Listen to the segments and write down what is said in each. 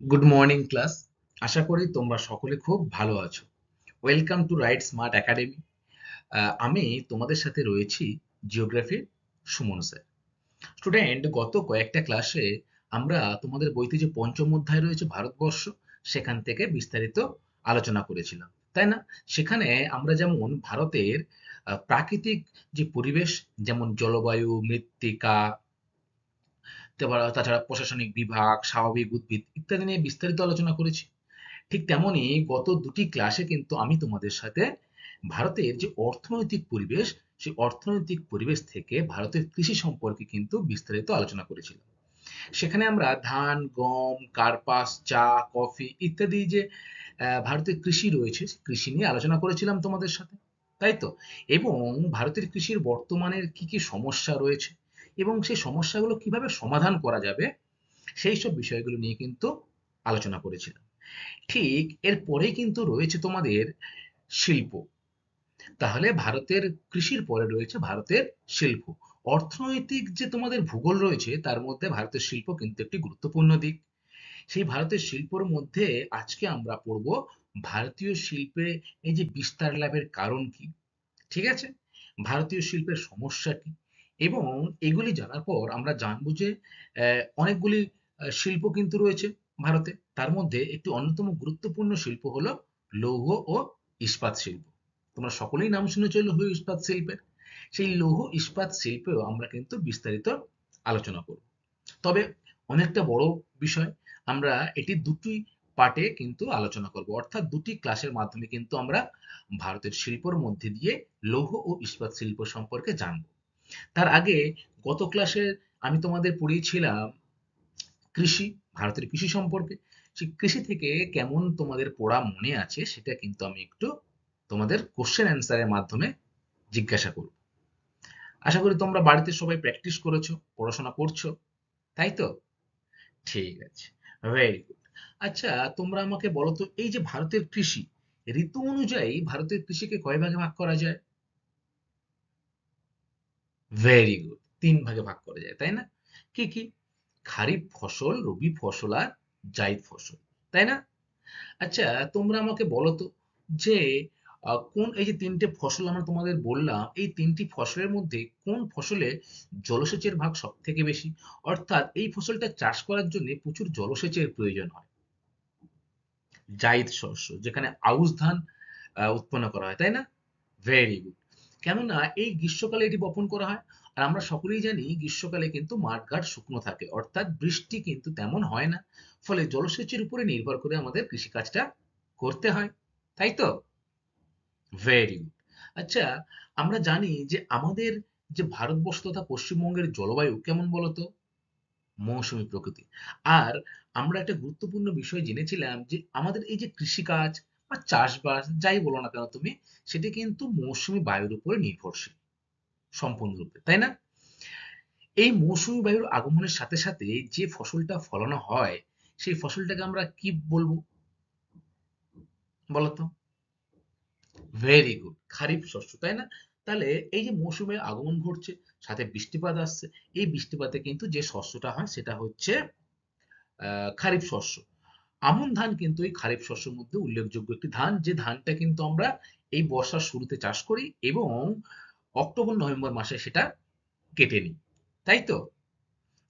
Good morning class. আশা করি তোমরা সকলে খুব ভালো আছো। Welcome to right smart academy. আমি তোমাদের সাথে রয়েছি জিওগ্রাফির সুমন স্যার। স্টুডেন্ট, গত কয়েকটা ক্লাসে আমরা তোমাদের বইতে যে পঞ্চম অধ্যায় রয়েছে ভারতবর্ষ, সেখান থেকে বিস্তারিত আলোচনা করেছিলাম, তাই না? সেখানে আমরা যেমন ভারতের প্রাকৃতিক যে পরিবেশ, যেমন জলবায়ু, মৃত্তিকা, তাছাড়া প্রশাসনিক বিভাগ, স্বাভাবিক উদ্ভিদ ইত্যাদি নিয়ে বিস্তারিত আলোচনা করেছি। ঠিক তেমনই গত দুটি ক্লাসে কিন্তু আমি তোমাদের সাথে ভারতের যে অর্থনৈতিক পরিবেশ, সেই অর্থনৈতিক পরিবেশ থেকে ভারতের কৃষি সম্পর্কে কিন্তু বিস্তারিত আলোচনা করেছিলাম। সেখানে আমরা ধান, গম, কার্পাস, চা, কফি ইত্যাদি যে ভারতের কৃষি রয়েছে, সেই কৃষি নিয়ে আলোচনা করেছিলাম তোমাদের সাথে, তাই তো? এবং ভারতের কৃষির বর্তমানের কি কি সমস্যা রয়েছে এবং সেই সমস্যাগুলো কিভাবে সমাধান করা যাবে, সেই সব বিষয়গুলো নিয়ে কিন্তু আলোচনা করেছিলাম। ঠিক এর পরেই কিন্তু রয়েছে তোমাদের শিল্প। তাহলে ভারতের কৃষির পরে রয়েছে ভারতের শিল্প। অর্থনৈতিক যে তোমাদের ভূগোল রয়েছে, তার মধ্যে ভারতের শিল্প কিন্তু একটি গুরুত্বপূর্ণ দিক। সেই ভারতের শিল্পর মধ্যে আজকে আমরা পড়ব ভারতীয় শিল্পে এই যে বিস্তার লাভের কারণ কি, ঠিক আছে? ভারতীয় শিল্পের সমস্যা কি, এবং এগুলি জানার পর আমরা জানবো যে অনেকগুলি শিল্প কিন্তু রয়েছে ভারতে। তার মধ্যে একটি অন্যতম গুরুত্বপূর্ণ শিল্প হলো লৌহ ও ইস্পাত শিল্প। তোমরা সকলেই নাম শুনেছো লৌহ ইস্পাত শিল্পের। সেই লৌহ ইস্পাত শিল্পেও আমরা কিন্তু বিস্তারিত আলোচনা করব। তবে অনেকটা বড় বিষয়, আমরা এটি দুটি পার্টে কিন্তু আলোচনা করব, অর্থাৎ দুটি ক্লাসের মাধ্যমে কিন্তু আমরা ভারতের শিল্পর মধ্যে দিয়ে লৌহ ও ইস্পাত শিল্প সম্পর্কে জানব। তার আগে গত ক্লাসে আমি তোমাদের পড়িয়েছিলাম কৃষি, ভারতের কৃষি সম্পর্কে। সেই কৃষি থেকে কেমন তোমাদের পড়া মনে আছে সেটা কিন্তু আমি একটু তোমাদের কোশ্চেন অ্যান্সারের মাধ্যমে জিজ্ঞাসা করব। আশা করি তোমরা বাড়িতে সবাই প্র্যাকটিস করেছো, পড়াশোনা করছো, তাই তো? ঠিক আছে, ভেরি গুড। আচ্ছা, তোমরা আমাকে বলো তো, এই যে ভারতের কৃষি, ঋতু অনুযায়ী ভারতের কৃষিকে কয় ভাগে ভাগ করা যায়? ভেরি গুড, তিন ভাগে ভাগ করা যায়, তাই না? কি কি? খারিফ ফসল, রবি ফসল আর জাইদ ফসল, তাই না? আচ্ছা, তোমরা আমাকে বলো তো যে কোন এই যে তিনটে ফসল আমরা তোমাদের বললাম, এই তিনটি ফসলের মধ্যে কোন ফসলে জলসেচের ভাগ সব থেকে বেশি, অর্থাৎ এই ফসলটা চাষ করার জন্য প্রচুর জলসেচের প্রয়োজন হয়? জাইদ শস্য, যেখানে আউশ ধান উৎপন্ন করা হয়, তাই না? Very good. কেননা এই গ্রীষ্মকালে এটি বপন করা হয়। আর আমরা সকলেই জানি গ্রীষ্মকালে কিন্তু মাঠঘাট শুকনো থাকে, অর্থাৎ বৃষ্টি কিন্তু তেমন হয় না। ফলে জলসেচের উপরে নির্ভর করে আমাদের কৃষিকাজটা করতে হয়, তাই তো? Very good. আচ্ছা, আমরা জানি যে আমাদের যে ভারতবর্ষ তথা পশ্চিমবঙ্গের জলবায়ু কেমন বলতো? মৌসুমী প্রকৃতি। আর আমরা একটা গুরুত্বপূর্ণ বিষয় জেনেছিলাম যে আমাদের এই যে কৃষিকাজ বা চাষবাস যাই বলো না কেন তুমি, সেটি কিন্তু মৌসুমী বায়ুর উপরে নির্ভরশীল সম্পূর্ণরূপে, তাই না? এই মৌসুমী বায়ুর আগমনের সাথে সাথে যে ফসলটা ফলানো হয়, সেই ফসলটাকে আমরা কি বলবো বলতো? ভেরি গুড, খারিফ শস্য, তাই না? তাহলে এই যে মৌসুমে আগমন ঘটছে, সাথে বৃষ্টিপাত আসছে, এই বৃষ্টিপাতে কিন্তু যে শস্যটা হয় সেটা হচ্ছে খারিফ শস্য। আমন ধান কিন্তু এই খারিফ শস্যের মধ্যে উল্লেখযোগ্য একটি ধান, যে ধানটা কিন্তু আমরা এই বর্ষার শুরুতে চাষ করি এবং অক্টোবর নভেম্বর মাসে সেটা কেটে নিই, তাই তো?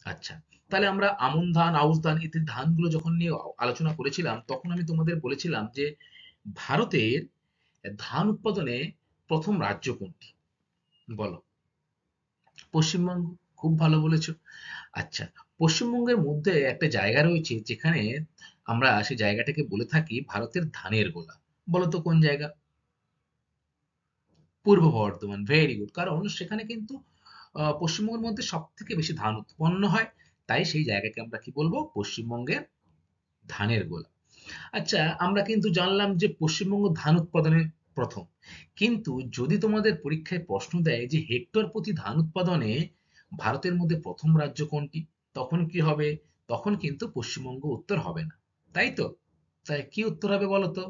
আচ্ছা, তাহলে আমরা আমন ধান, আউশ ধান ইত্যাদি ধানগুলো যখন নিয়ে আলোচনা করেছিলাম, তখন আমি তোমাদের বলেছিলাম যে ভারতের ধান উৎপাদনে প্রথম রাজ্য কোনটি বলো? পশ্চিমবঙ্গ। খুব ভালো বলেছো। আচ্ছা, পশ্চিমবঙ্গের মধ্যে একটা জায়গা রয়েছে যেখানে আমরা সেই জায়গাটাকে বলে থাকি ভারতের ধানের গোলা। বলো তো কোন জায়গা? পূর্ব বর্ধমান। Very good. কারণ সেখানে কিন্তু পশ্চিমবঙ্গের মধ্যে সব থেকে বেশি ধান উৎপন্ন হয়, তাই সেই জায়গাকে আমরা কি বলবো? পশ্চিমবঙ্গের ধানের গোলা। আচ্ছা, আমরা কিন্তু জানলাম যে পশ্চিমবঙ্গ ধান উৎপাদনে প্রথম। কিন্তু যদি তোমাদের পরীক্ষায় প্রশ্ন দেয় যে হেক্টর প্রতি ধান উৎপাদনে ভারতের মধ্যে প্রথম রাজ্য কোনটি, তখন কি হবে? তখন কিন্তু পশ্চিমবঙ্গ উত্তর হবে না, তাই তো? তাই কি উত্তর হবে বলো তো?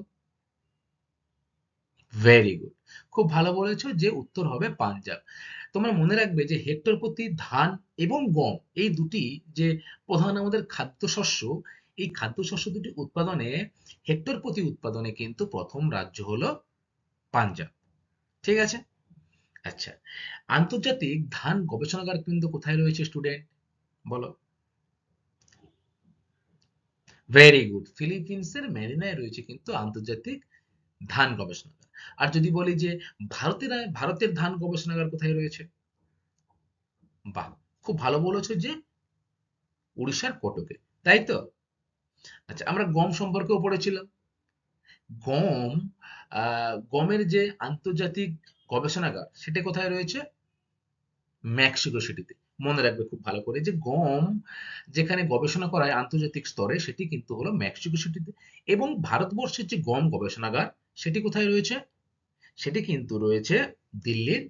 Very good. খুব ভালো বলেছো যে উত্তর হবে পাঞ্জাব। তোমরা মনে রাখবে যে হেক্টর প্রতি ধান এবং গম, এই দুটি যে প্রধান আমাদের খাদ্যশস্য, এই খাদ্যশস্য দুটি উৎপাদনে হেক্টর প্রতি উৎপাদনে কিন্তু প্রথম রাজ্য হলো পাঞ্জাব। ঠিক আছে। আচ্ছা, আন্তর্জাতিক ধান গবেষণাগার কিন্তু কোথায় রয়েছে স্টুডেন্ট, বলো? ভেরি গুড, ফিলিপিন্সের ম্যানিলায় রয়েছে কিন্তু আন্তর্জাতিক ধান গবেষণাগার। আর যদি বলি যে ভারতের ধান গবেষণাগার কোথায় রয়েছে? বাহ, খুব ভালো বলেছো যে উড়িষ্যার কটকে, তাই তো? আচ্ছা, আমরা গম সম্পর্কেও পড়েছিলাম। গম, গমের যে আন্তর্জাতিক গবেষণাগার সেটা কোথায় রয়েছে? মেক্সিকো সিটিতে। মনে রাখবে খুব ভালো করে যে গম যেখানে গবেষণা করা হয় আন্তর্জাতিক স্তরে সেটি কিন্তু হলো মেক্সিকো সিটিতে। এবং ভারতবর্ষের যে গম গবেষণাগার সেটি কোথায় রয়েছে? সেটি কিন্তু রয়েছে দিল্লির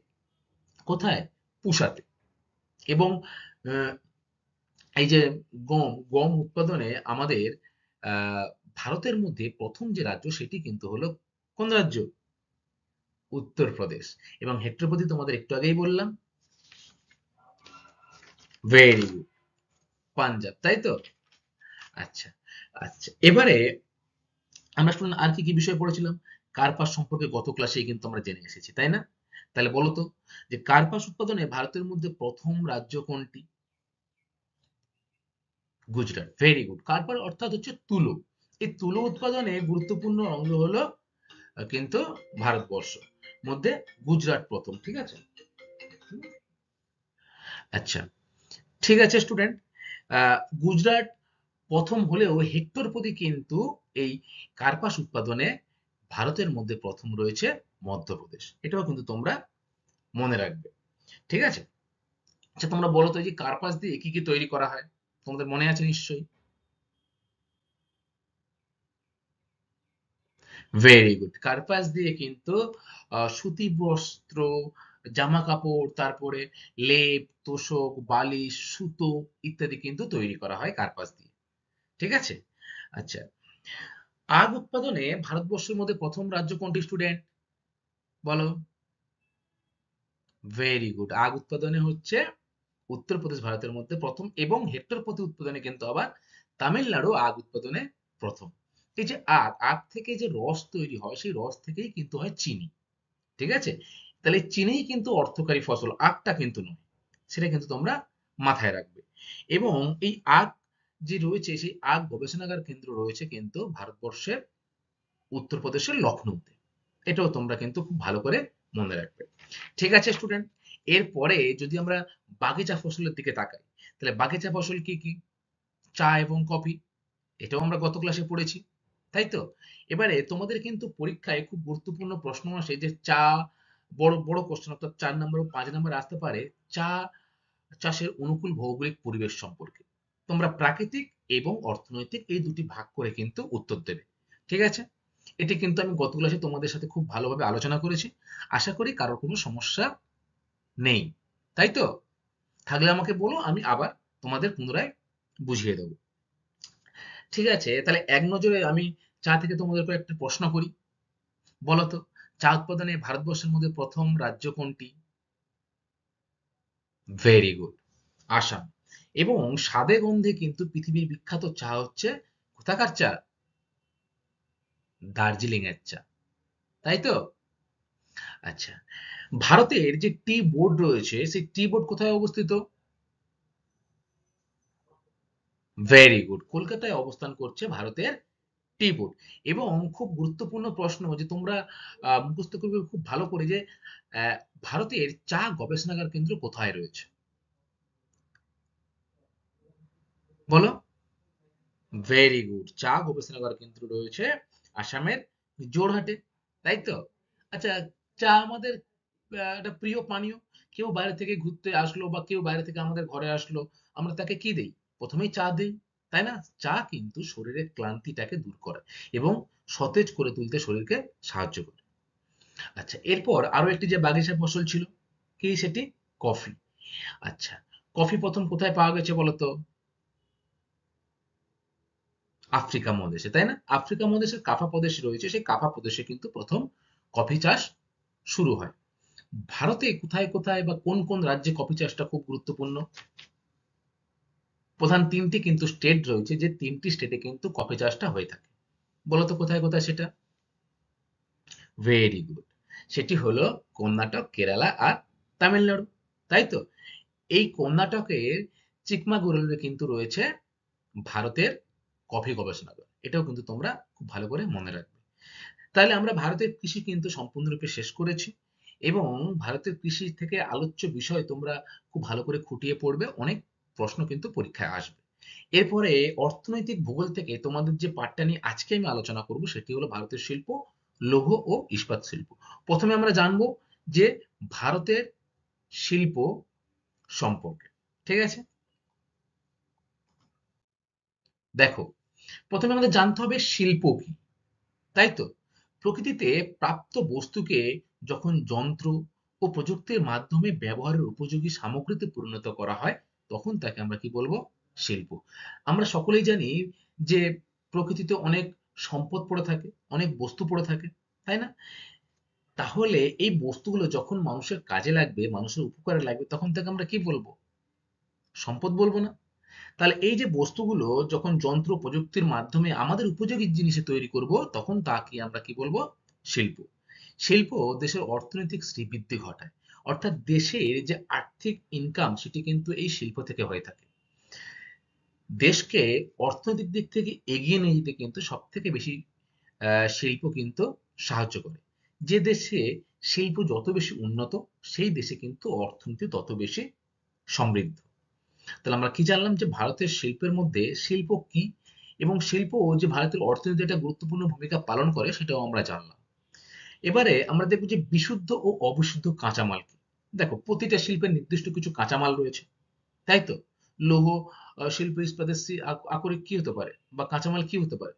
কোথায়? পুসাতে। এবং আহ, এই যে গম উৎপাদনে আমাদের আহ, ভারতের মধ্যে প্রথম যে রাজ্য সেটি কিন্তু হলো কোন রাজ্য? উত্তরপ্রদেশ। এবং হেক্টর প্রতি তোমাদের একটু আগেই বললাম, ভেরি গুড, পাঞ্জাব, তাই তো? আচ্ছা, আচ্ছা, এবারে আমরা শুনুন আর কি কি বিষয় পড়েছিলাম। কার্পাস সম্পর্কে গত ক্লাসে কিন্তু আমরা জেনে এসেছি, তাই না? তাহলে বলো তো যে কার্পাস উৎপাদনে ভারতের মধ্যে প্রথম রাজ্য কোনটি? Gujarat, very good. কার্পাস অর্থাৎ হচ্ছে তুলো। এই তুলো উৎপাদনে গুরুত্বপূর্ণ অঙ্গ হলো কিন্তু ভারতবর্ষ মধ্যে গুজরাট প্রথম। ঠিক আছে। আচ্ছা, ঠিক আছে স্টুডেন্ট, গুজরাট প্রথম হলেও হেক্টর প্রতি কিন্তু এই কার্পাস উৎপাদনে ভারতের মধ্যে প্রথম রয়েছে মধ্যপ্রদেশ। এটাও কিন্তু তোমরা মনে রাখবে। ঠিক আছে। আচ্ছা, তোমরা বলো তো এই যে কার্পাস দিয়ে কি কি তৈরি করা হয়, তোমাদের মনে আছে নিশ্চয়ই? ভেরি গুড, কার্পাস দিয়ে কিন্তু সুতি বস্ত্র, জামা কাপড়, তারপরে লেপ, তোশক, বালিশ, সুতো ইত্যাদি কিন্তু তৈরি করা হয় কার্পাস দিয়ে। ঠিক আছে। আচ্ছা, আগ উৎপাদনে ভারতবর্ষের মধ্যে প্রথম রাজ্য কোনটি স্টুডেন্ট, বলো? ভেরি গুড, আগ উৎপাদনে হচ্ছে উত্তরপ্রদেশ ভারতের মধ্যে প্রথম। এবং হেক্টর প্রতি উৎপাদনে কিন্তু আবার তামিলনাড়ু আগ উৎপাদনে প্রথম। এই যে আখ, আখ থেকে যে রস তৈরি হয় সেই রস থেকেই কিন্তু হয় চিনি। ঠিক আছে। তাহলে চিনিই কিন্তু অর্থকারী ফসল, আখটা কিন্তু নয়। সেটা কিন্তু তোমরা মাথায় রাখবে। এবং এই আখ যে রয়েছে সেই আখ গবেষণাগার কেন্দ্র রয়েছে কিন্তু ভারতবর্ষের উত্তরপ্রদেশের লখনৌতে। এটাও তোমরা কিন্তু খুব ভালো করে মনে রাখবে। ঠিক আছে স্টুডেন্ট, এরপরে যদি আমরা বাগিচা ফসলের দিকে তাকাই, তাহলে বাগিচা ফসল কি কি? চা এবং কফি। এটাও আমরা গত ক্লাসে পড়েছি, তাই তো? এবারে তোমাদের কিন্তু পরীক্ষায় খুব গুরুত্বপূর্ণ প্রশ্ন আসে যে চা, বড় বড় কোশ্চেন অর্থাৎ 4 নম্বর ও 5 নম্বর আসতে পারে চা চাষের অনুকূল ভৌগোলিক পরিবেশ সম্পর্কে। তোমরা প্রাকৃতিক এবং অর্থনৈতিক এই দুটি ভাগ করে কিন্তু উত্তর দেবে। ঠিক আছে। এটি কিন্তু আমি গত ক্লাসে তোমাদের সাথে খুব ভালোভাবে আলোচনা করেছি। আশা করি কারোর কোনো সমস্যা নেই, তাই তো? থাকলে আমাকে বলো, আমি আবার তোমাদের পুনরায় বুঝিয়ে দেবো। ঠিক আছে, তাহলে এক নজরে আমি চা থেকে তোমাদের উপর একটা প্রশ্ন করি। বলো তো, চা উৎপাদনে ভারতবর্ষের মধ্যে প্রথম রাজ্য কোনটি? Very good, Assam. এবং স্বাদে গন্ধে কিন্তু পৃথিবীর বিখ্যাত চা হচ্ছে কোথাকার চা? দার্জিলিং এর চা, তাই তো? আচ্ছা, ভারতের যে টি বোর্ড রয়েছে সেই টি বোর্ড কোথায় অবস্থিত? ভেরি গুড, কলকাতায় অবস্থান করছে ভারতের টি বোর্ড। এবং খুব গুরুত্বপূর্ণ প্রশ্ন যে তোমরা মুখস্থ করবে খুব ভালো করে যে আহ, ভারতের চা গবেষণাগার কেন্দ্র কোথায় রয়েছে, বলো? ভেরি গুড, চা গবেষণাগার কেন্দ্র রয়েছে আসামের জোরহাটে, তাই তো? আচ্ছা, চা আমাদের একটা প্রিয় পানীয়। কেউ বাইরে থেকে ঘুরতে আসলো বা কেউ বাইরে থেকে আমাদের ঘরে আসলো, আমরা তাকে কি দেই? প্রথমেই চা দেই, তাই না? চা কিন্তু শরীরের ক্লান্তিটাকে দূর করে এবং সতেজ করে তুলতে শরীরকে সাহায্য করে। আচ্ছা, এরপর আরো একটি যে বাগিচা ফসল ছিল, কি সেটি? কফি। আচ্ছা, কফি প্রথম কোথায় পাওয়া গেছে বলতো? আফ্রিকা মহাদেশে, তাই না? আফ্রিকা মহাদেশের কাফা প্রদেশ রয়েছে, সেই কাফা প্রদেশে কিন্তু প্রথম কফি চাষ শুরু হয়। ভারতে কোথায় কোথায় বা কোন কোন রাজ্যে কফি চাষটা খুব গুরুত্বপূর্ণ? প্রধান তিনটি কিন্তু স্টেট রয়েছে, যে তিনটি স্টেটে কিন্তু কফি চাষটা হয়ে থাকে। বলো তো কোথায় কোথায় সেটা? Very good. সেটি হলো কর্ণাটক, কেরালা আর তামিলনাড়ু, তাই তো? এই কর্ণাটকের চিকমাগলুরে কিন্তু রয়েছে ভারতের কফি গবেষণাগার। এটাও কিন্তু তোমরা খুব ভালো করে মনে রাখবে। তাহলে আমরা ভারতের কৃষি কিন্তু সম্পূর্ণরূপে শেষ করেছি, এবং ভারতের কৃষি থেকে আলোচ্য বিষয় তোমরা খুব ভালো করে খুঁটিয়ে পড়বে, অনেক প্রশ্ন কিন্তু পরীক্ষায় আসবে। এরপরে অর্থনৈতিক ভূগোল থেকে তোমাদের যে পাঠটা নিয়ে আজকে আমি আলোচনা করব সেটি হলো ভারতের শিল্প, লৌহ ও ইস্পাত শিল্প। প্রথমে আমরা জানবো যে ভারতের শিল্প সম্পর্কে, ঠিক আছে? দেখো, প্রথমে আমাদের জানতে হবে শিল্প কি, তাই তো? প্রকৃতিতে প্রাপ্ত বস্তুকে যখন যন্ত্র ও প্রযুক্তির মাধ্যমে ব্যবহারের উপযোগী সামগ্রীতে পরিণত করা হয়, তখন তাকে আমরা কি বলবো? শিল্প। আমরা সকলেই জানি যে প্রকৃতিতে অনেক সম্পদ পড়ে থাকে, অনেক বস্তু পড়ে থাকে, তাই না? তাহলে এই বস্তুগুলো যখন মানুষের কাজে লাগবে, মানুষের উপকারে লাগবে, তখন তাকে আমরা কি বলবো? সম্পদ বলবো না? তাহলে এই যে বস্তুগুলো যখন যন্ত্র প্রযুক্তির মাধ্যমে আমাদের উপযোগী জিনিসে তৈরি করব, তখন তাকে আমরা কি বলবো? শিল্প। শিল্প দেশের অর্থনৈতিক শ্রীবৃদ্ধি ঘটায়, অর্থাৎ দেশের যে আর্থিক ইনকাম সেটি কিন্তু এই শিল্প থেকে হয়ে থাকে। দেশকে অর্থনৈতিক দিক থেকে এগিয়ে নিয়ে যেতে কিন্তু সব থেকে বেশি শিল্প কিন্তু সাহায্য করে। যে দেশে শিল্প যত বেশি উন্নত, সেই দেশে কিন্তু অর্থনীতি তত বেশি সমৃদ্ধ। তাহলে আমরা কি জানলাম যে ভারতের শিল্পের মধ্যে শিল্প কি, এবং শিল্প যে ভারতের অর্থনীতিতে একটা গুরুত্বপূর্ণ ভূমিকা পালন করে সেটাও আমরা জানলাম। এবারে আমরা দেখব যে বিশুদ্ধ ও অবিশুদ্ধ কাঁচামাল কি। দেখো, প্রতিটা শিল্পের নির্দিষ্ট কিছু কাঁচামাল রয়েছে, তাই তো? লৌহ শিল্প, ইস্পাতের আকরিক কি হতে পারে, বা কাঁচামাল কি হতে পারে?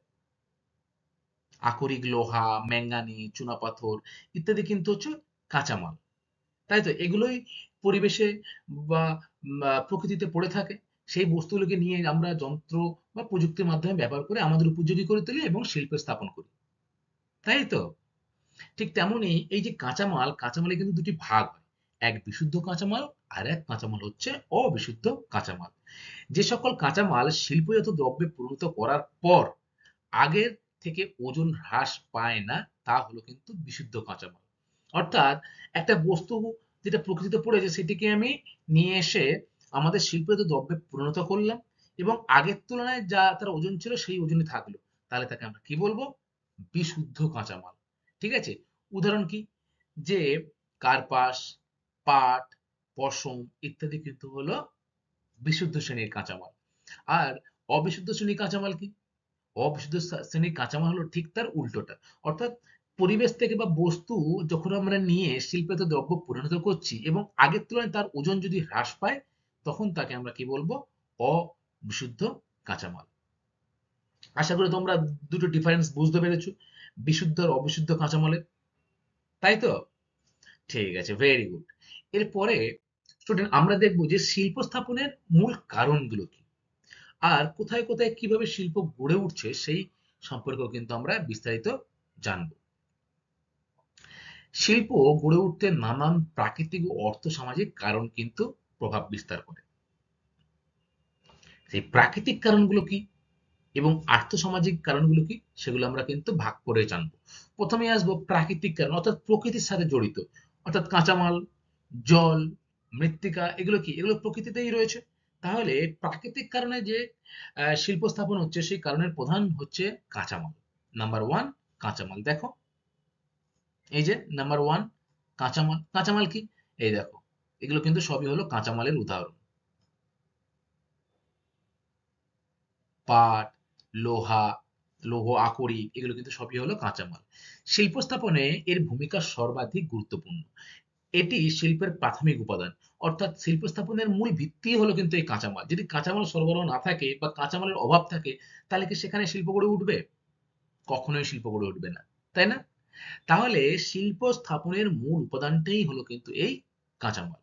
আকরিক লোহা, ম্যাঙ্গানিজ, চুনাপাথর ইত্যাদি কিন্তু হচ্ছে কাঁচামাল, তাই তো? এগুলোই পরিবেশে বা প্রকৃতিতে পড়ে থাকে। সেই বস্তুগুলোকে নিয়ে আমরা যন্ত্র বা প্রযুক্তির মাধ্যমে ব্যবহার করে আমাদের উপযোগী করে তুলি এবং শিল্পে স্থাপন করি, তাই তো? ঠিক তেমনি এই যে কাঁচামাল, কাঁচামালে কিন্তু দুটি ভাগ হয়। এক বিশুদ্ধ কাঁচামাল, আর এক কাঁচামাল হচ্ছে অবিশুদ্ধ কাঁচামাল। যে সকল কাঁচামাল শিল্পজাত দ্রব্যে পরিণত করার পর আগের থেকে ওজন হ্রাস পায় না, তা হলো কিন্তু বিশুদ্ধ কাঁচামাল। অর্থাৎ একটা বস্তু যেটা প্রকৃতিতে পড়েছে সেটিকে আমি নিয়ে এসে আমাদের শিল্পজাত দ্রব্যে পরিণত করলাম, এবং আগের তুলনায় যা তার ওজন ছিল সেই ওজনই থাকলো, তাহলে তাকে আমরা কি বলবো? বিশুদ্ধ কাঁচামাল। ঠিক আছে? উদাহরণ কি? যে কার্পাস, পাট, পশম ইত্যাদি কিন্তু হলো বিশুদ্ধ শ্রেণীর কাঁচামাল। আর অবিশুদ্ধ শ্রেণীর কাঁচামাল কি? অবিশুদ্ধ শ্রেণীর কাঁচামাল হলো ঠিক তার উল্টোটা। অর্থাৎ পরিবেশ থেকে বা বস্তু যখন আমরা নিয়ে শিল্পজাত দ্রব্য পরিণত করছি এবং আগের তুলনায় তার ওজন যদি হ্রাস পায়, তখন তাকে আমরা কি বলবো? অবিশুদ্ধ কাঁচামাল। আশা করি তোমরা দুটো ডিফারেন্স বুঝতে পেরেছো, বিশুদ্ধ আর অবিশুদ্ধ কাঁচামালের, তাই তো? ঠিক আছে, ভেরি গুড। এরপরে স্টুডেন্ট আমরা দেখবো যে শিল্প স্থাপনের মূল কারণগুলো কি, আর কোথায় কোথায় কিভাবে শিল্প গড়ে উঠছে সেই সম্পর্কেও কিন্তু আমরা বিস্তারিত জানব। শিল্প গড়ে উঠতে নানান প্রাকৃতিক ও অর্থসামাজিক কারণ কিন্তু প্রভাব বিস্তার করে। সেই প্রাকৃতিক কারণগুলো কি এবং আর্থসামাজিক কারণগুলো কি, সেগুলো আমরা কিন্তু ভাগ করে জানবো। প্রথমে আসবো প্রাকৃতিক কারণ, অর্থাৎ প্রকৃতির সাথে জড়িত। অর্থাৎ কাঁচামাল, জল, মৃত্তিকা এগুলো কি? এগুলো প্রকৃতিতেই রয়েছে। তাহলে প্রাকৃতিক কারণে যে শিল্প স্থাপন হচ্ছে সেই কারণের প্রধান হচ্ছে কাঁচামাল। নাম্বার ওয়ান, কাঁচামাল। দেখো, এই যে নাম্বার ওয়ান, কাঁচামাল। কাঁচামাল কি? এই দেখো, এগুলো কিন্তু সবই হলো কাঁচামালের উদাহরণ। পাট, লোহা, লৌহ আকরিক এগুলো কিন্তু সবই হলো কাঁচামাল। শিল্প স্থাপনে এর ভূমিকা সর্বাধিক গুরুত্বপূর্ণ। এটি শিল্পের প্রাথমিক উপাদান। অর্থাৎ শিল্প স্থাপনের মূল ভিত্তি হলো কিন্তু এই কাঁচামাল। যদি কাঁচামাল সরবরাহ না থাকে বা কাঁচামালের অভাব থাকে, তাহলে কি সেখানে শিল্প গড়ে উঠবে? কখনোই শিল্প গড়ে উঠবে না, তাই না? তাহলে শিল্প স্থাপনের মূল উপাদানটাই হলো কিন্তু এই কাঁচামাল।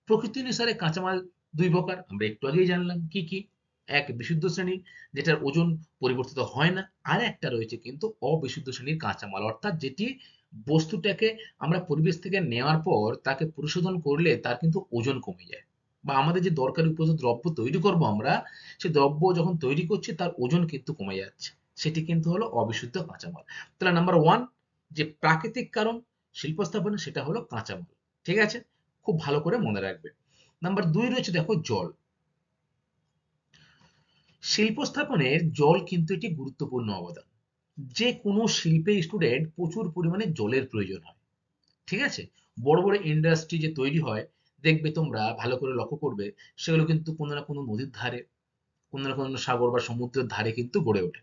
প্রকৃতি অনুসারে কাঁচামাল দুই প্রকার, আমরা একটু আগেই জানলাম কি কি। এক বিশুদ্ধ শ্রেণী, যেটার ওজন পরিবর্তিত হয় না। আর একটা রয়েছে কিন্তু অবিশুদ্ধ শ্রেণীর কাঁচামাল, অর্থাৎ যেটি বস্তুটাকে আমরা পরিবেশ থেকে নেওয়ার পর তাকে পরিশোধন করলে তার কিন্তু ওজন কমে যায়। বা আমাদের যে দরকারি উপযুক্ত দ্রব্য তৈরি করব আমরা, সেই দ্রব্য যখন তৈরি করছি তার ওজন কিন্তু কমে যাচ্ছে, সেটি কিন্তু হলো অবিশুদ্ধ কাঁচামাল। তাহলে নাম্বার ওয়ান, যে প্রাকৃতিক কারণ শিল্প স্থাপনে, সেটা হলো কাঁচামাল। ঠিক আছে, খুব ভালো করে মনে রাখবে। নাম্বার দুই রয়েছে দেখো জল। শিল্প স্থাপনের জল কিন্তু একটি গুরুত্বপূর্ণ অবদান। যে কোনো শিল্পে স্টুডেন্ট প্রচুর পরিমাণে জলের প্রয়োজন হয়। ঠিক আছে, বড় বড় ইন্ডাস্ট্রি যে তৈরি হয়, দেখবে তোমরা ভালো করে লক্ষ্য করবে, সেগুলো কিন্তু কোনো না কোনো নদীর ধারে, কোনো না কোনো সাগর বা সমুদ্রের ধারে কিন্তু গড়ে ওঠে।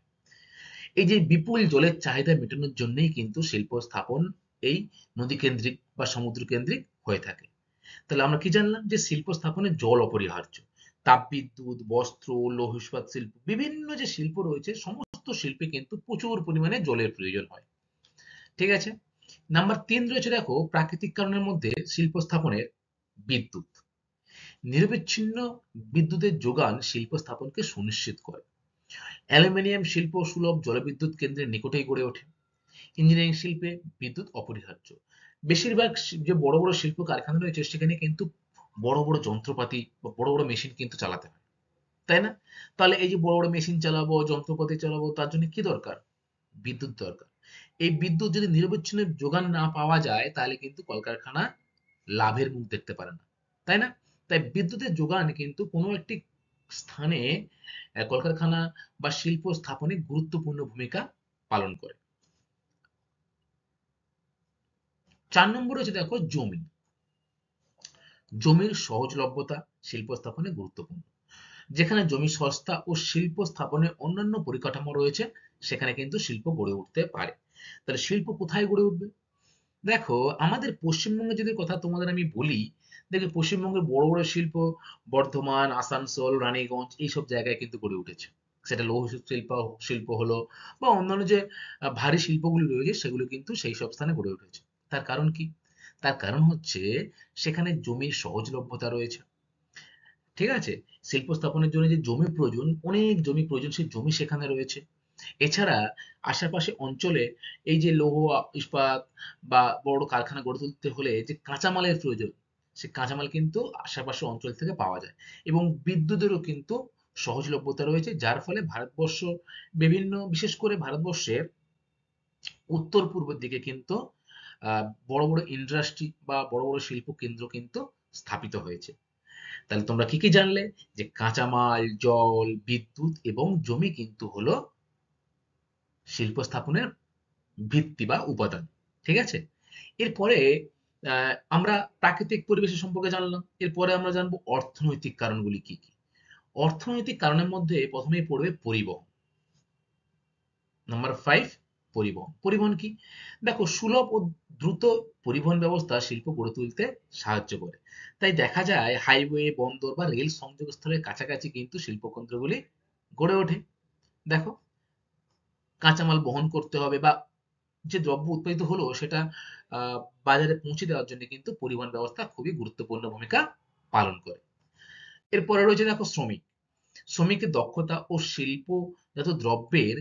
এই যে বিপুল জলের চাহিদা মেটানোর জন্যই কিন্তু শিল্প স্থাপন এই নদী কেন্দ্রিক বা সমুদ্র কেন্দ্রিক হয়ে থাকে। তাহলে আমরা কি জানলাম, যে শিল্প স্থাপনে জল অপরিহার্য। তাপবিদ্যুৎ, বস্ত্র, লৌহ ইস্পাত শিল্প, বিভিন্ন যে শিল্প রয়েছে, সমস্ত শিল্পে কিন্তু প্রচুর পরিমাণে জলের প্রয়োজন হয়। ঠিক আছে, নাম্বার তিন রয়েছে দেখো প্রাকৃতিক কারণের মধ্যে শিল্প স্থাপনের বিদ্যুৎ। নিরবিচ্ছিন্ন বিদ্যুতের যোগান শিল্প স্থাপনকে সুনিশ্চিত করে। অ্যালুমিনিয়াম শিল্প সুলভ জলবিদ্যুৎ কেন্দ্রের নিকটেই গড়ে ওঠে। ইঞ্জিনিয়ারিং শিল্পে বিদ্যুৎ অপরিহার্য। বেশিরভাগ যে বড় বড় শিল্প কারখানা রয়েছে, সেখানে কিন্তু বড় বড় যন্ত্রপাতি বা বড় বড় মেশিন কিন্তু চালাতে হয়, তাই না? তাহলে এই যে বড় বড় মেশিন চালাবো, যন্ত্রপাতি চালাবো, তার জন্য কি দরকার? বিদ্যুৎ দরকার। এই বিদ্যুৎ যদি নিরবচ্ছিন্ন যোগান না পাওয়া যায়, তাহলে কিন্তু কলকারখানা লাভের মুখ দেখতে পারে না, তাই না? তাই বিদ্যুতের যোগান কিন্তু কোনো একটি স্থানে কলকারখানা বা শিল্প স্থাপনে গুরুত্বপূর্ণ ভূমিকা পালন করে। ৪ নম্বর হচ্ছে দেখো জমি। জমির সহজলভ্যতা শিল্প স্থাপনে গুরুত্বপূর্ণ। যেখানে জমি সস্তা ও শিল্প স্থাপনের অন্যান্য পরিকাঠামো রয়েছে, সেখানে কিন্তু শিল্প গড়ে উঠতে পারে। তাহলে শিল্প কোথায় গড়ে উঠবে? দেখো, আমাদের পশ্চিমবঙ্গে যদি কথা তোমাদের আমি বলি, দেখবে পশ্চিমবঙ্গের বড় বড় শিল্প বর্ধমান, আসানসোল, রানীগঞ্জ এইসব জায়গায় কিন্তু গড়ে উঠেছে। সেটা লৌহ শিল্প শিল্প হলো বা অন্যান্য যে ভারী শিল্পগুলি রয়েছে, সেগুলো কিন্তু সেই সব স্থানে গড়ে উঠেছে। তার কারণ কি? তার কারণ হচ্ছে সেখানে জমির সহজলভ্যতা রয়েছে। ঠিক আছে, শিল্প স্থাপনের জন্য যে জমি প্রয়োজন, অনেক জমি প্রয়োজন, সেই জমি সেখানে রয়েছে। এছাড়া আশেপাশে অঞ্চলে এই যে লৌহ ইস্পাত বা বড় কারখানা গড়ে তুলতে হলে যে কাঁচামালের প্রয়োজন, সে কাঁচামাল কিন্তু আশেপাশে অঞ্চল থেকে পাওয়া যায়। এবং বিদ্যুতেরও কিন্তু সহজলভ্যতা রয়েছে, যার ফলে ভারতবর্ষ বিভিন্ন, বিশেষ করে ভারতবর্ষের উত্তর পূর্বের দিকে কিন্তু বড় বড় ইন্ডাস্ট্রি বা বড় বড় শিল্প কেন্দ্র কিন্তু স্থাপিত হয়েছে। তাহলে তোমরা কি কি জানলে, যে কাঁচামাল, জল, বিদ্যুৎ এবং জমি কিন্তু হলো শিল্প স্থাপনের ভিত্তি বা উপাদান। ঠিক আছে, এরপরে আমরা প্রাকৃতিক পরিবেশের সম্পর্কে জানলাম। এরপরে আমরা জানবো অর্থনৈতিক কারণগুলি কি কি। অর্থনৈতিক কারণের মধ্যে প্রথমেই পড়বে পরিবহন। নাম্বার ফাইভ, পরিবহন। পরিবহন কি? দেখো, সুলভ ও দ্রুত পরিবহন ব্যবস্থা শিল্প গড়ে তুলতে সাহায্য করে। তাই দেখা যায় হাইওয়ে, বন্দর বা রেল সংযোগস্থলের কাছাকাছি কিন্তু শিল্পকেন্দ্রগুলি গড়ে ওঠে। দেখো, কাঁচামাল বহন করতে হবে বা যে দ্রব্য উৎপাদিত হলো সেটা বাজারে পৌঁছে দেওয়ার জন্য কিন্তু পরিবহন ব্যবস্থা খুবই গুরুত্বপূর্ণ ভূমিকা পালন করে। এরপরে রয়েছে দেখো শ্রমিক। শ্রমিকের দক্ষতা ও শিল্পজাত দ্রব্যের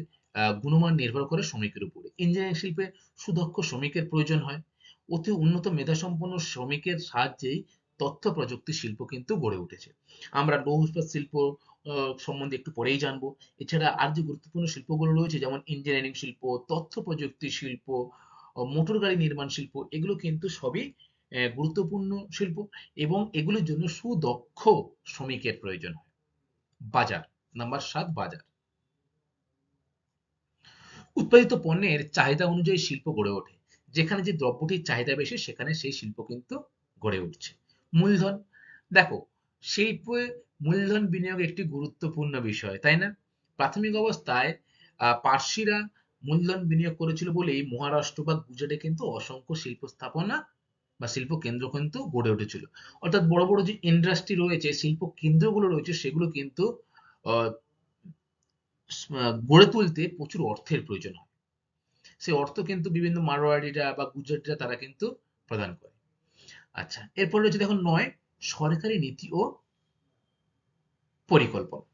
গুণমান নির্ভর করে শ্রমিকের উপরে। ইঞ্জিনিয়ারিং শিল্পে সুদক্ষ শ্রমিকের প্রয়োজন হয়। অতি উন্নত মেধাসম্পন্ন শ্রমিকের সাহায্যেই তথ্য প্রযুক্তি শিল্প কিন্তু গড়ে উঠেছে। আমরা লৌহ ইস্পাত শিল্প সম্বন্ধে একটু পরেই জানবো। এছাড়া আর যে গুরুত্বপূর্ণ শিল্পগুলো রয়েছে, যেমন ইঞ্জিনিয়ারিং শিল্প, তথ্য প্রযুক্তি শিল্প, মোটর গাড়ি নির্মাণ শিল্প, এগুলো কিন্তু সবই গুরুত্বপূর্ণ শিল্প এবং এগুলোর জন্য সুদক্ষ শ্রমিকের প্রয়োজন হয়। বাজার, নাম্বার ৭, বাজার। উৎপাদিত পণ্যের চাহিদা অনুযায়ী শিল্প গড়ে ওঠে। যেখানে যে দ্রব্যটির চাহিদা বেশি, সেখানে সেই শিল্প কিন্তু গড়ে উঠছে। মূলধন, দেখো, শিল্পে মূলধন বিনিয়োগ একটি গুরুত্বপূর্ণ বিষয়, তাই না? প্রাথমিক অবস্থায় পার্সিরা মূলধন বিনিয়োগ করেছিল বলেই মহারাষ্ট্র বা গুজরাটে কিন্তু অসংখ্য শিল্প স্থাপনা বা শিল্প কেন্দ্র কিন্তু গড়ে উঠেছিল। অর্থাৎ বড় বড় যে ইন্ডাস্ট্রি রয়েছে, শিল্প কেন্দ্রগুলো রয়েছে, সেগুলো কিন্তু আহ, গড়ে তুলতে প্রচুর অর্থের প্রয়োজন হয়। সেই অর্থ কিন্তু বিভিন্ন মারোয়াড়িরা বা গুজরাটিরা তারা কিন্তু প্রদান করে। আচ্ছা, এরপর রয়েছে দেখুন ৯, সরকারি নীতি ও পরিকল্পনা।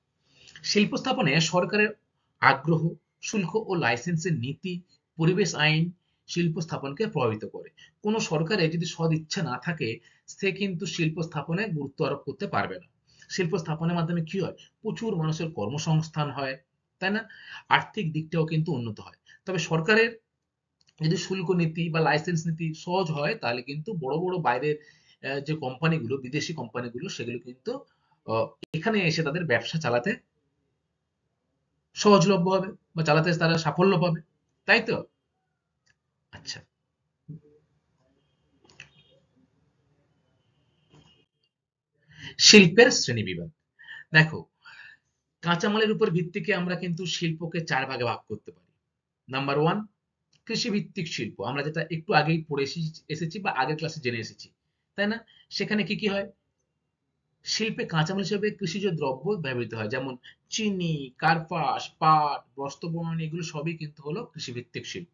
শিল্প স্থাপনে সরকারের আগ্রহ, শুল্ক ও লাইসেন্সের নীতি, পরিবেশ আইন, শিল্প স্থাপনকে প্রভাবিত করে। কোনো সরকারের যদি সদ ইচ্ছা না থাকে, সে কিন্তু শিল্প স্থাপনে গুরুত্ব আরোপ করতে পারবে না। শিল্প স্থাপনের মাধ্যমে কি হয়? প্রচুর মানুষের কর্মসংস্থান হয়, তাই না? আর্থিক দিকটাও কিন্তু উন্নত হয়। তবে সরকারের যদি শুল্ক নীতি বা লাইসেন্স নীতি সহজ হয়, তাহলে কিন্তু বড় বড় বাইরের যে কোম্পানিগুলো, বিদেশি কোম্পানিগুলো, সেগুলো কিন্তু আহ, এখানে এসে তাদের ব্যবসা চালাতে সহজলভ্য হবে বা চালাতে তারা সাফল্য পাবে, তাই তো? আচ্ছা, শিল্পের শ্রেণীবিভাগ। দেখো, কাঁচামালের উপর ভিত্তিকে আমরা কিন্তু শিল্পকে ৪ ভাগে ভাগ করতে পারি। নাম্বার 1, কৃষিভিত্তিক শিল্প, আমরা যেটা একটু আগেই পড়ে এসেছি বা আগের ক্লাসে জেনে এসেছি, তাই না? সেখানে কি কি হয়? শিল্পে কাঁচামাল হিসেবে কৃষিজ দ্রব্য ব্যবহৃত হয়, যেমন চিনি, কার্পাস, পাট, বস্ত্র বনানী, এগুলো সবই কিন্তু হলো কৃষিভিত্তিক শিল্প।